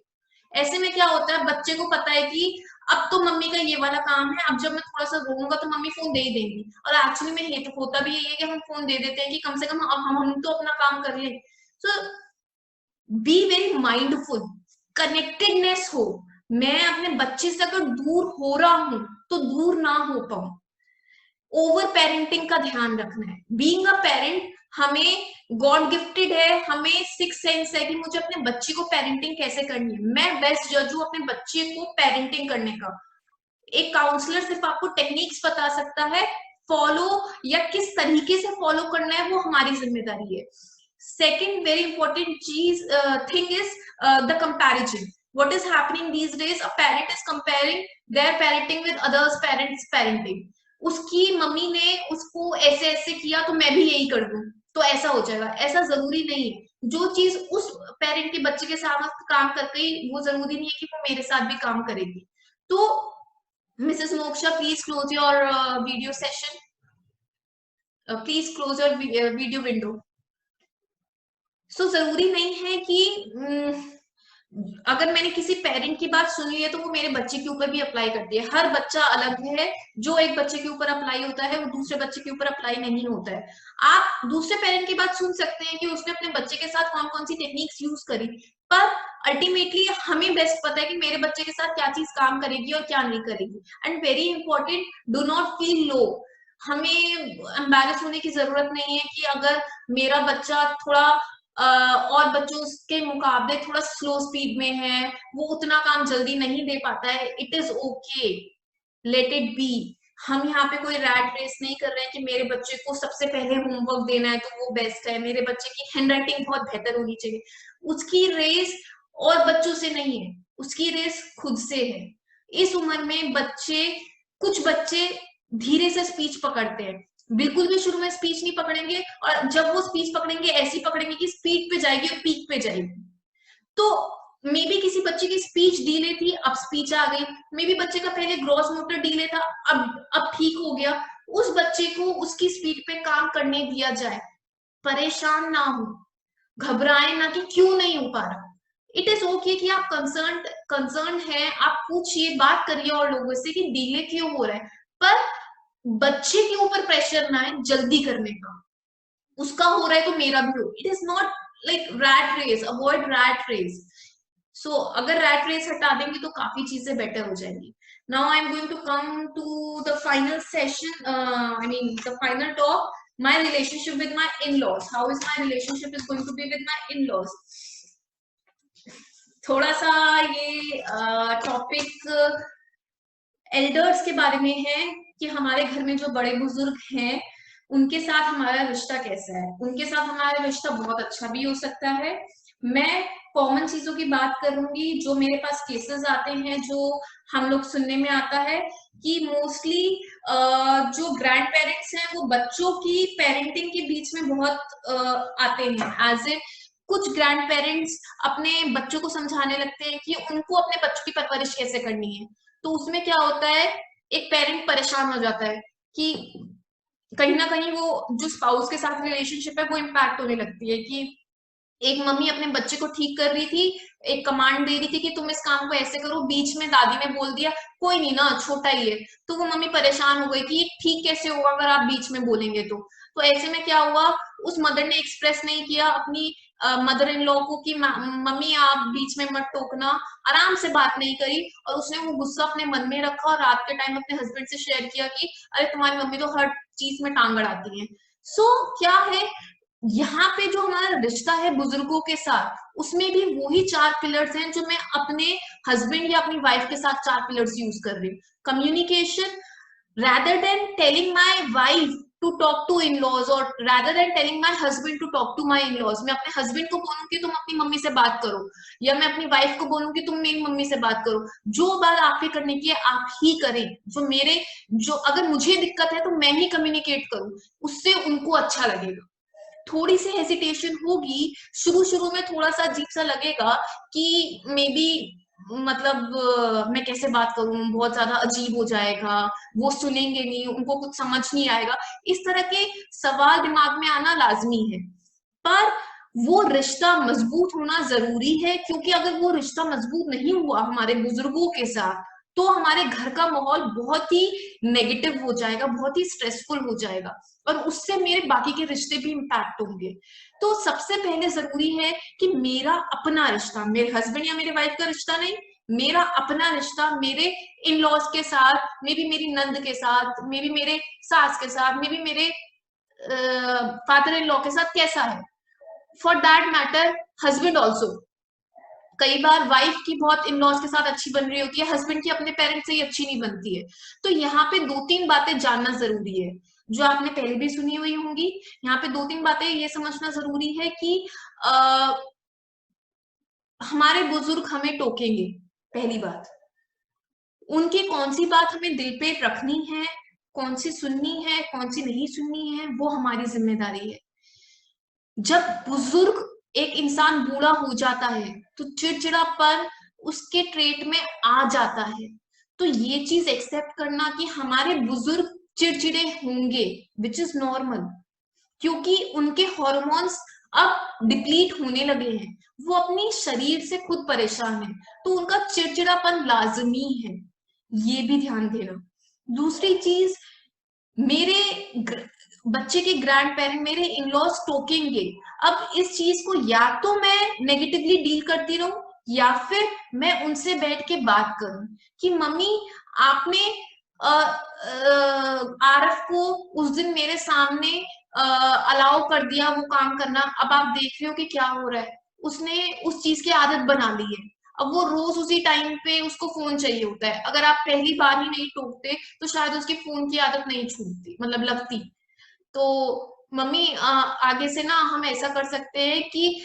ऐसे में क्या होता है, बच्चे को पता है कि अब तो मम्मी का ये वाला काम है, अब जब मैं थोड़ा सा रोऊंगा तो मम्मी फोन दे ही देंगी, और एक्चुअली में ये तो होता भी यही है कि हम फोन दे देते हैं कि कम से कम अब हम तो अपना काम कर लें। सो बी वेरी माइंडफुल, कनेक्टेडनेस हो। मैं अपने बच्चे से अगर दूर हो रहा हूं तो दूर ना हो पाऊं। ओवर पेरेंटिंग का ध्यान रखना है। बीइंग अ पेरेंट, हमें गॉड गिफ्टेड है, हमें सिक्स सेंस है कि मुझे अपने बच्चे को पेरेंटिंग कैसे करनी है। मैं बेस्ट जज हूँ अपने बच्चे को पेरेंटिंग करने का। एक काउंसलर सिर्फ आपको टेक्निक्स बता सकता है, फॉलो या किस तरीके से फॉलो करना है वो हमारी जिम्मेदारी है। सेकेंड वेरी इंपॉर्टेंट चीज thing is the comparison. what is happening these days, a parent is comparing their parenting with others parents parenting। उसकी मम्मी ने उसको ऐसे ऐसे किया तो मैं भी यही कर दूं तो ऐसा हो जाएगा, ऐसा जरूरी नहीं है। जो चीज उस पेरेंट के बच्चे के साथ काम कर गई वो जरूरी नहीं है कि वो मेरे साथ भी काम करेगी। तो Mrs. Moksha, please close your video session. Please close your video window. So जरूरी नहीं है कि अगर मैंने किसी पेरेंट की बात सुनी है तो वो मेरे बच्चे के ऊपर भी अप्लाई करती है। हर बच्चा अलग है, जो एक बच्चे के ऊपर अप्लाई होता है वो दूसरे बच्चे के ऊपर अप्लाई नहीं होता है। आप दूसरे पेरेंट की बात सुन सकते हैं कि उसने अपने बच्चे के साथ कौन कौन सी टेक्निक्स यूज करी, पर अल्टीमेटली हमें बेस्ट पता है कि मेरे बच्चे के साथ क्या चीज काम करेगी और क्या नहीं करेगी। And very important, do not feel low. हमें एम्बैरेस होने की जरूरत नहीं है कि अगर मेरा बच्चा थोड़ा और बच्चों के मुकाबले थोड़ा स्लो स्पीड में है, वो उतना काम जल्दी नहीं दे पाता है, it is okay, let it be. हम यहाँ पे कोई रैट रेस नहीं कर रहे हैं कि मेरे बच्चे को सबसे पहले होमवर्क देना है तो वो बेस्ट है, मेरे बच्चे की हैंडराइटिंग बहुत बेहतर होनी चाहिए। उसकी रेस और बच्चों से नहीं है, उसकी रेस खुद से है। इस उम्र में कुछ बच्चे धीरे से स्पीच पकड़ते हैं, बिल्कुल भी शुरू में स्पीच नहीं पकड़ेंगे, और जब वो स्पीच पकड़ेंगे ऐसी पकड़ेंगे कि स्पीड पे जाएगी और पीक पे जाएगी। तो मे बी किसी बच्चे की स्पीच डीले थी, अब स्पीच आ गई। मे बी बच्चे का पहले ग्रॉस मोटर डीले था, अब ठीक हो गया। उस बच्चे को उसकी स्पीड पे काम करने दिया जाए, परेशान ना हो, घबराए ना कि क्यों नहीं हो पा रहा। इट इज ओके कि आप कंसर्न है, आप पूछिए, बात करिए और लोगों से कि डीले क्यों हो रहा है, पर बच्चे के ऊपर प्रेशर ना है जल्दी करने का। उसका हो रहा है तो मेरा भी हो। It is not like rat race, avoid rat race. So अगर रैट रेस हटा देंगे तो काफी चीजें बेटर हो जाएंगी। Now I am going to come to the final session, I mean the final talk, my relationship with my in-laws. How is my relationship is going to be with my in-laws? थोड़ा सा ये topic elders के बारे में है कि हमारे घर में जो बड़े बुजुर्ग हैं उनके साथ हमारा रिश्ता कैसा है। उनके साथ हमारा रिश्ता बहुत अच्छा भी हो सकता है। मैं कॉमन चीजों की बात करूंगी, जो मेरे पास केसेस आते हैं, जो हम लोग सुनने में आता है कि मोस्टली जो ग्रैंड पेरेंट्स हैं वो बच्चों की पेरेंटिंग के बीच में बहुत आते हैं। एज ए कुछ ग्रैंड पेरेंट्स अपने बच्चों को समझाने लगते हैं कि उनको अपने बच्चों की परवरिश कैसे करनी है। तो उसमें क्या होता है, एक पेरेंट परेशान हो जाता है कि कहीं ना कहीं वो जो स्पाउस के साथ रिलेशनशिप है वो इम्पैक्ट होने लगती है कि एक मम्मी अपने बच्चे को ठीक कर रही थी, एक कमांड दे रही थी कि तुम इस काम को ऐसे करो, बीच में दादी ने बोल दिया कोई नहीं ना छोटा ही है, तो वो मम्मी परेशान हो गई कि ये ठीक कैसे होगा अगर आप बीच में बोलेंगे तो ऐसे में क्या हुआ, उस मदर ने एक्सप्रेस नहीं किया अपनी मदर इन लॉ को कि मम्मी आप बीच में मत टोकना, आराम से बात नहीं करी, और उसने वो गुस्सा अपने मन में रखा और रात के टाइम अपने हस्बैंड से शेयर किया कि अरे तुम्हारी मम्मी तो हर चीज में टांग अड़ाती है। सो क्या है, यहाँ पे जो हमारा रिश्ता है बुजुर्गों के साथ, उसमें भी वही 4 पिलर्स हैं जो मैं अपने हस्बैंड या अपनी वाइफ के साथ 4 पिलर्स यूज कर रही हूँ। Communication, rather than telling my wife to talk to in-laws or rather than telling my husband to talk to my in-laws, मैं अपने हस्बैंड को बोलूंगी तुम अपनी मम्मी से बात करो, या मैं अपनी वाइफ को बोलूंगी तुम मेरी मम्मी से बात करो। जो बात आपके करने की है आप ही करें, जो अगर मुझे दिक्कत है तो मैं ही कम्युनिकेट करूं, उससे उनको अच्छा लगेगा। थोड़ी सी हेजिटेशन होगी, शुरू शुरू में थोड़ा सा अजीब सा लगेगा कि मे बी मतलब मैं कैसे बात करूं, बहुत ज्यादा अजीब हो जाएगा, वो सुनेंगे नहीं, उनको कुछ समझ नहीं आएगा, इस तरह के सवाल दिमाग में आना लाजमी है। पर वो रिश्ता मजबूत होना जरूरी है, क्योंकि अगर वो रिश्ता मजबूत नहीं हुआ हमारे बुजुर्गों के साथ तो हमारे घर का माहौल बहुत ही नेगेटिव हो जाएगा, बहुत ही स्ट्रेसफुल हो जाएगा, और उससे मेरे बाकी के रिश्ते भी इम्पैक्ट होंगे। तो सबसे पहले जरूरी है कि मेरा अपना रिश्ता, मेरे हस्बैंड या मेरे वाइफ का रिश्ता नहीं, मेरा अपना रिश्ता मेरे इन लॉज के साथ, मे बी मेरी नंद के साथ, मे बी मेरे सास के साथ, मे बी मेरे फादर इन लॉ के साथ कैसा है, for that matter husband also. कई बार वाइफ की बहुत इन लॉज के साथ अच्छी बन रही होती है, हस्बैंड की अपने पेरेंट्स से ही अच्छी नहीं बनती है। तो यहाँ पे दो तीन बातें जानना जरूरी है, जो आपने पहले भी सुनी हुई होंगी। यहाँ पे दो तीन बातें ये समझना जरूरी है कि आ, हमारे बुजुर्ग हमें टोकेंगे, पहली बात। उनकी कौन सी बात हमें दिल पे रखनी है, कौन सी सुननी है, कौन सी नहीं सुननी है, वो हमारी जिम्मेदारी है। जब बुजुर्ग एक इंसान बूढ़ा हो जाता है तो चिड़चिड़ापन उसके ट्रेट में आ जाता है। तो ये चीज एक्सेप्ट करना कि हमारे बुजुर्ग चिड़चिड़े होंगे, विच इज नॉर्मल, क्योंकि उनके हॉर्मोन्स अब डिप्लीट होने लगे हैं, वो अपनी शरीर से खुद परेशान है, तो उनका चिड़चिड़ापन लाजमी है, ये भी ध्यान देना। दूसरी चीज, मेरे बच्चे के ग्रैंड पेरेंट, मेरे इन लॉज टोकेंगे। अब इस चीज को या तो मैं नेगेटिवली डील करती रहूं, या फिर मैं उनसे बैठ के बात करूं कि मम्मी आपने आरफ को उस दिन मेरे सामने अलाउ कर दिया वो काम करना, अब आप देख रहे हो कि क्या हो रहा है, उसने उस चीज की आदत बना ली है। अब वो रोज उसी टाइम पे उसको फोन चाहिए होता है, अगर आप पहली बार ही नहीं टोकते तो शायद उसकी फोन की आदत नहीं छूटती, मतलब लगती। तो मम्मी आगे से ना हम ऐसा कर सकते हैं कि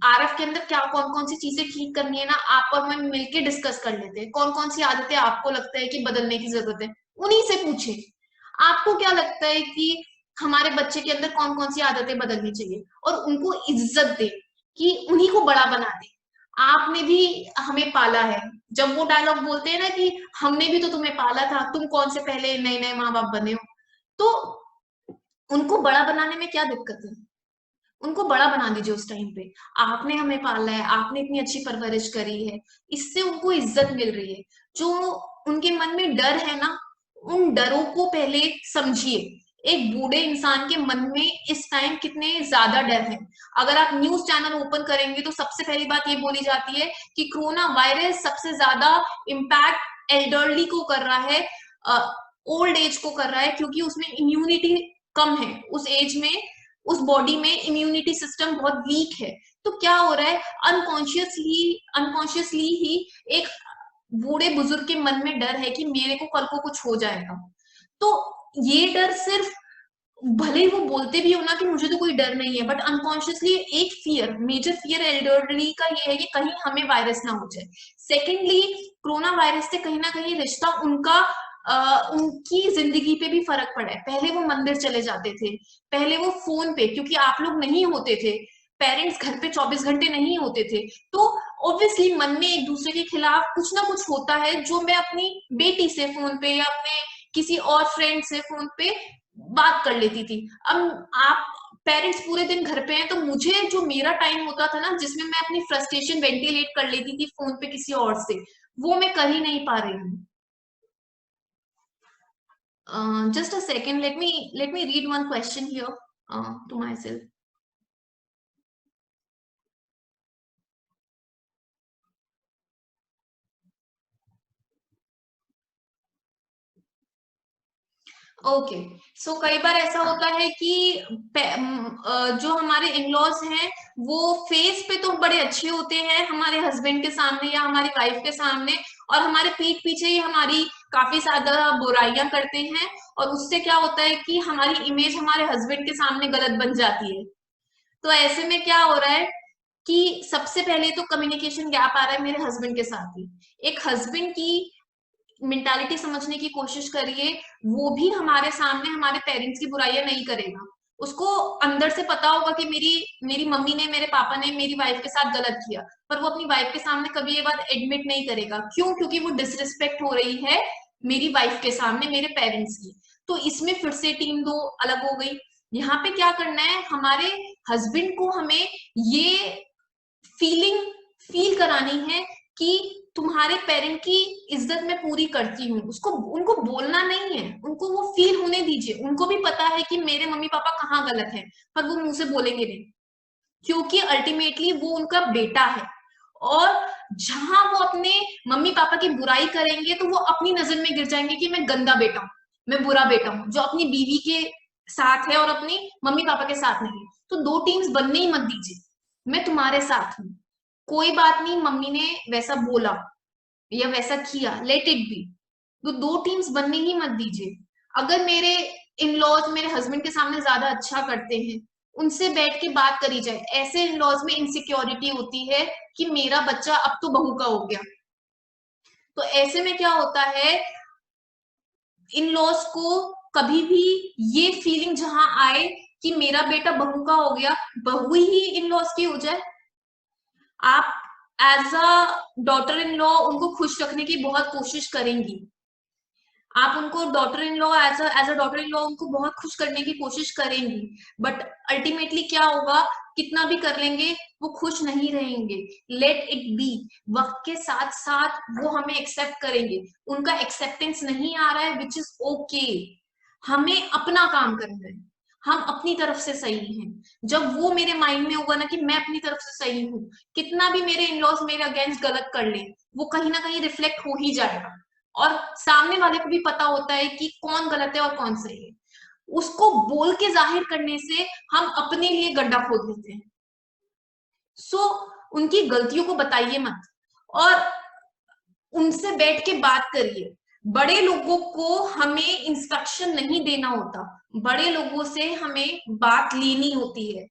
आरएफ के अंदर क्या कौन कौन सी चीजें ठीक करनी है ना, आप और मैं मिलके डिस्कस कर लेते हैं, कौन कौन सी आदतें आपको लगता है कि बदलने की जरूरत है, उन्हीं से पूछे। आपको क्या लगता है कि हमारे बच्चे के अंदर कौन कौन सी आदतें बदलनी चाहिए, और उनको इज्जत दे कि उन्हीं को बड़ा बना दे। आपने भी हमें पाला है, जब वो डायलॉग बोलते हैं ना कि हमने भी तो तुम्हें पाला था, तुम कौन से पहले नए नए माँ बाप बने हो, तो उनको बड़ा बनाने में क्या दिक्कत है, उनको बड़ा बना दीजिए उस टाइम पे। आपने हमें पाला है, आपने इतनी अच्छी परवरिश करी है, इससे उनको इज्जत मिल रही है। जो उनके मन में डर है ना, उन डरों को पहले समझिए। एक बूढ़े इंसान के मन में इस टाइम कितने ज्यादा डर हैं। अगर आप न्यूज चैनल ओपन करेंगे तो सबसे पहली बात ये बोली जाती है कि कोरोना वायरस सबसे ज्यादा इम्पैक्ट एल्डरली को कर रहा है, ओल्ड एज को कर रहा है, क्योंकि उसमें इम्यूनिटी कम है, उस एज में उस बॉडी में इम्यूनिटी सिस्टम बहुत वीक है। तो क्या हो रहा है, अनकॉन्शियसली ही एक बूढ़े बुजुर्ग के मन में डर है कि मेरे को कल को कुछ हो जाएगा। तो ये डर सिर्फ, भले ही वो बोलते भी हो ना कि मुझे तो कोई डर नहीं है, बट अनकॉन्शियसली एक फियर, मेजर फियर एल्डरली का ये है कि कहीं हमें वायरस ना हो जाए। सेकेंडली, कोरोना वायरस से कहीं ना कहीं रिश्ता उनका उनकी जिंदगी पे भी फर्क पड़ा है। पहले वो मंदिर चले जाते थे, पहले वो फोन पे, क्योंकि आप लोग नहीं होते थे, पेरेंट्स घर पे 24 घंटे नहीं होते थे, तो ऑब्वियसली मन में एक दूसरे के खिलाफ कुछ ना कुछ होता है, जो मैं अपनी बेटी से फोन पे या अपने किसी और फ्रेंड से फोन पे बात कर लेती थी। अब आप पेरेंट्स पूरे दिन घर पे हैं, तो मुझे जो मेरा टाइम होता था ना, जिसमें मैं अपनी फ्रस्ट्रेशन वेंटिलेट कर लेती थी फोन पे किसी और से, वो मैं कर ही नहीं पा रही हूँ। Just a second, let me read one question here to myself. Okay, so कई बार ऐसा होता है कि जो हमारे इन लॉज हैं वो फेस पे तो बड़े अच्छे होते हैं हमारे हस्बैंड के सामने या हमारी वाइफ के सामने, और हमारे पीठ पीछे ही हमारी काफी ज्यादा बुराइयां करते हैं, और उससे क्या होता है कि हमारी इमेज हमारे हस्बैंड के सामने गलत बन जाती है। तो ऐसे में क्या हो रहा है कि सबसे पहले तो कम्युनिकेशन गैप आ रहा है मेरे हस्बैंड के साथ ही। एक हस्बैंड की मेंटालिटी समझने की कोशिश करिए, वो भी हमारे सामने हमारे पेरेंट्स की बुराइयां नहीं करेगा। उसको अंदर से पता होगा कि मेरी मेरी मम्मी ने, मेरे पापा ने मेरी वाइफ के साथ गलत किया, पर वो अपनी वाइफ के सामने कभी ये बात एडमिट नहीं करेगा। क्यों? क्योंकि वो डिसरिस्पेक्ट हो रही है मेरी वाइफ के सामने, मेरे पेरेंट्स की। तो इसमें फिर से टीम दो अलग हो गई। यहाँ पे क्या करना है, हमारे हस्बैंड को हमें ये फीलिंग फील करानी है कि तुम्हारे पेरेंट की इज्जत मैं पूरी करती हूँ। उसको, उनको बोलना नहीं है, उनको वो फील होने दीजिए। उनको भी पता है कि मेरे मम्मी पापा कहाँ गलत है, पर वो मुंह से बोलेंगे नहीं, क्योंकि अल्टीमेटली वो उनका बेटा है। और जहां वो अपने मम्मी पापा की बुराई करेंगे तो वो अपनी नजर में गिर जाएंगे कि मैं गंदा बेटा हूं। मैं बुरा बेटा हूँ जो अपनी बीवी के साथ है और अपनी मम्मी पापा के साथ नहीं है। तो दो टीम्स बनने ही मत दीजिए, मैं तुम्हारे साथ हूँ, कोई बात नहीं, मम्मी ने वैसा बोला या वैसा किया, लेट इट बी। तो दो टीम्स बनने ही मत दीजिए। अगर मेरे इन लॉज मेरे हस्बैंड के सामने ज्यादा अच्छा करते हैं, उनसे बैठ के बात करी जाए। ऐसे इन लॉज में इनसिक्योरिटी होती है कि मेरा बच्चा अब तो बहू का हो गया। तो ऐसे में क्या होता है, इन लॉज को कभी भी ये फीलिंग जहां आए कि मेरा बेटा बहू का हो गया, बहू ही इन लॉज की हो जाए। आप as a daughter in law उनको खुश रखने की बहुत कोशिश करेंगी, आप उनको daughter in law as a daughter in law उनको बहुत खुश करने की कोशिश करेंगी, बट अल्टीमेटली क्या होगा, कितना भी कर लेंगे वो खुश नहीं रहेंगे। Let it be. वक्त के साथ साथ वो हमें एक्सेप्ट करेंगे, उनका एक्सेप्टेंस नहीं आ रहा है, विच इज ओके। हमें अपना काम करना है, हम अपनी तरफ से सही हैं। जब वो मेरे माइंड में होगा ना कि मैं अपनी तरफ से सही हूँ, कितना भी मेरे इन लॉज मेरे अगेंस्ट गलत कर ले, वो कहीं ना कहीं रिफ्लेक्ट हो ही जाएगा। और सामने वाले को भी पता होता है कि कौन गलत है और कौन सही है। उसको बोल के जाहिर करने से हम अपने लिए गड्ढा खोद लेते हैं। सो उनकी गलतियों को बताइए मत, और उनसे बैठ के बात करिए। बड़े लोगों को हमें इंस्ट्रक्शन नहीं देना होता, बड़े लोगों से हमें बात लेनी होती है।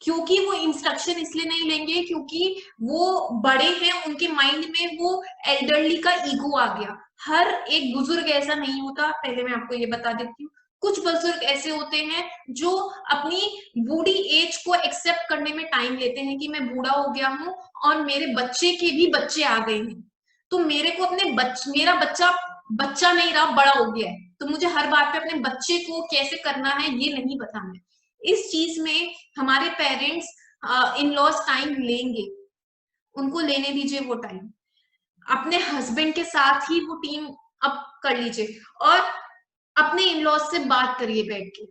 क्योंकि वो इंस्ट्रक्शन इसलिए नहीं लेंगे क्योंकि वो बड़े हैं, उनके माइंड में वो एल्डरली का ईगो आ गया। हर एक बुजुर्ग ऐसा नहीं होता, पहले मैं आपको ये बता देती हूँ। कुछ बुजुर्ग ऐसे होते हैं जो अपनी बूढ़ी एज को एक्सेप्ट करने में टाइम लेते हैं कि मैं बूढ़ा हो गया हूँ और मेरे बच्चे के भी बच्चे आ गए हैं, तो मेरे को अपने मेरा बच्चा बच्चा नहीं रहा, बड़ा हो गया है, तो मुझे हर बात पे अपने बच्चे को कैसे करना है ये नहीं बताना है। इस चीज में हमारे पेरेंट्स इन लॉज टाइम लेंगे, उनको लेने दीजिए वो टाइम। अपने हस्बैंड के साथ ही वो टीम अप कर लीजिए, और अपने इन लॉज से बात करिए, बैठ के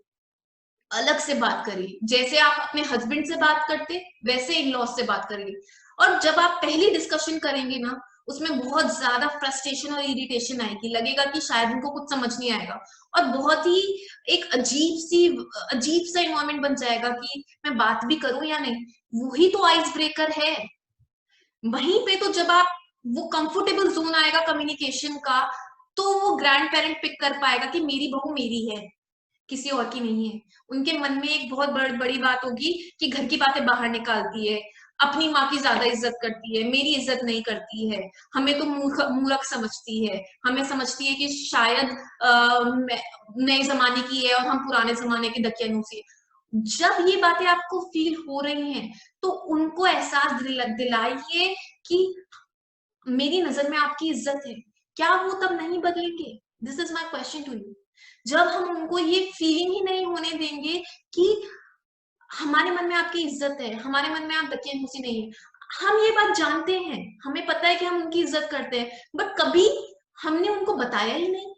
अलग से बात करिए। जैसे आप अपने हस्बैंड से बात करते वैसे इन लॉज से बात करिए। और जब आप पहली डिस्कशन करेंगे ना, उसमें बहुत ज्यादा फ्रस्ट्रेशन और इरिटेशन आएगी, लगेगा कि शायद उनको कुछ समझ नहीं आएगा, और बहुत ही एक अजीब सा इन्वायरमेंट बन जाएगा कि मैं बात भी करूं या नहीं। वही तो आइस ब्रेकर है। वहीं पे तो जब आप वो कंफर्टेबल जोन आएगा कम्युनिकेशन का, तो वो ग्रैंड पेरेंट पिक कर पाएगा कि मेरी बहू मेरी है, किसी और की नहीं है। उनके मन में एक बहुत बड़ी बात होगी कि घर की बातें बाहर निकालती है, अपनी माँ की ज्यादा इज्जत करती है, मेरी इज्जत नहीं करती है, हमें तो मूर्ख समझती है, हमें समझती है कि शायद नए जमाने की है और हम पुराने जमाने के दकियानूसी है। जब ये बातें आपको फील हो रही हैं, तो उनको एहसास दिलाइए कि मेरी नजर में आपकी इज्जत है। क्या वो तब नहीं बदलेंगे? This is my question to you. जब हम उनको ये फीलिंग ही नहीं होने देंगे कि हमारे मन में आपकी इज्जत है, हमारे मन में आप दकियानूसी नहीं है, हम ये बात जानते हैं, हमें पता है कि हम उनकी इज्जत करते हैं, बट कभी हमने उनको बताया ही नहीं,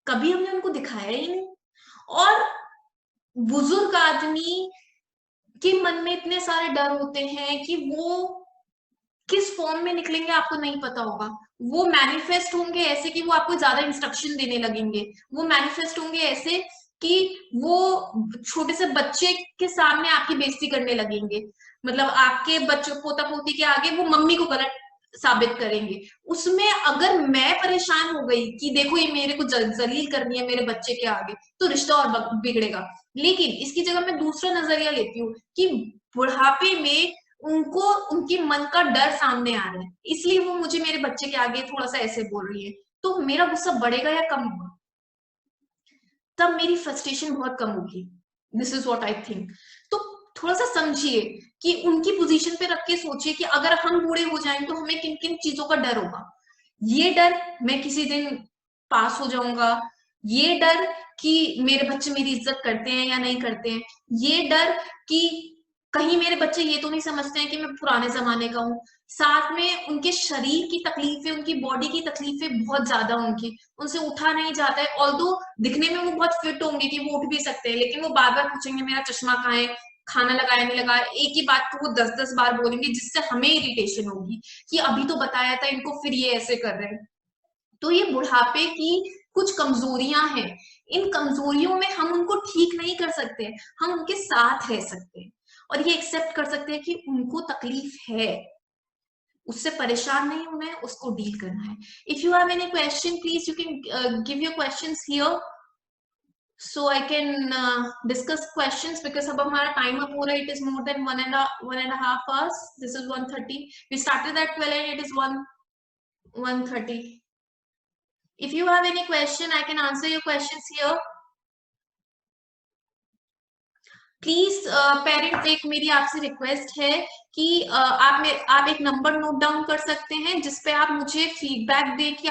कभी हमने उनको दिखाया ही नहीं। और बुजुर्ग आदमी के मन में इतने सारे डर होते हैं कि वो किस फॉर्म में निकलेंगे आपको नहीं पता होगा। वो मैनिफेस्ट होंगे ऐसे कि वो आपको ज्यादा इंस्ट्रक्शन देने लगेंगे, वो मैनिफेस्ट होंगे ऐसे कि वो छोटे से बच्चे के सामने आपकी बेइज्जती करने लगेंगे, मतलब आपके बच्चों पोता पोती के आगे वो मम्मी को गलत साबित करेंगे। उसमें अगर मैं परेशान हो गई कि देखो ये मेरे को जलील करनी है मेरे बच्चे के आगे, तो रिश्ता और बिगड़ेगा। लेकिन इसकी जगह मैं दूसरा नजरिया लेती हूँ कि बुढ़ापे में उनको उनके मन का डर सामने आ रहा है, इसलिए वो मुझे मेरे बच्चे के आगे थोड़ा सा ऐसे बोल रही है, तो मेरा गुस्सा बढ़ेगा या कम होगा? तब मेरी फ्रस्ट्रेशन बहुत कम होगी। This is what I think. तो थोड़ा सा समझिए कि उनकी पोजीशन पे रख के सोचिए कि अगर हम बूढ़े हो जाएं तो हमें किन किन चीजों का डर होगा। ये डर मैं किसी दिन पास हो जाऊंगा, ये डर कि मेरे बच्चे मेरी इज्जत करते हैं या नहीं करते हैं, ये डर कि कहीं मेरे बच्चे ये तो नहीं समझते हैं कि मैं पुराने जमाने का हूँ। साथ में उनके शरीर की तकलीफें, उनकी बॉडी की तकलीफें बहुत ज्यादा, उनकी उनसे उठा नहीं जाता है। ऑल्दो दिखने में वो बहुत फिट होंगे कि वो उठ भी सकते हैं, लेकिन वो बार बार पूछेंगे मेरा चश्मा कहाँ है, खाना लगाया नहीं लगाया, एक ही बात को वो 10-10 बार बोलेंगे, जिससे हमें इरिटेशन होगी कि अभी तो बताया था इनको, फिर ये ऐसे कर रहे हैं। तो ये बुढ़ापे की कुछ कमजोरियां हैं, इन कमजोरियों में हम उनको ठीक नहीं कर सकते, हम उनके साथ रह सकते हैं और ये एक्सेप्ट कर सकते हैं कि उनको तकलीफ है, उससे परेशान नहीं होना है, उसको डील करना है। If you have any question please you can give your questions here so I can discuss questions because अब हमारा time up हो रहा है, it is more than 1.5 hours. This is 1:30. We started at 12 and it is 1:30. If you have any question, I can answer your questions here. Please parent, एक मेरी आपसे request है कि आप एक नंबर नोट डाउन कर सकते हैं जिसपे आप मुझे फीडबैक दें कि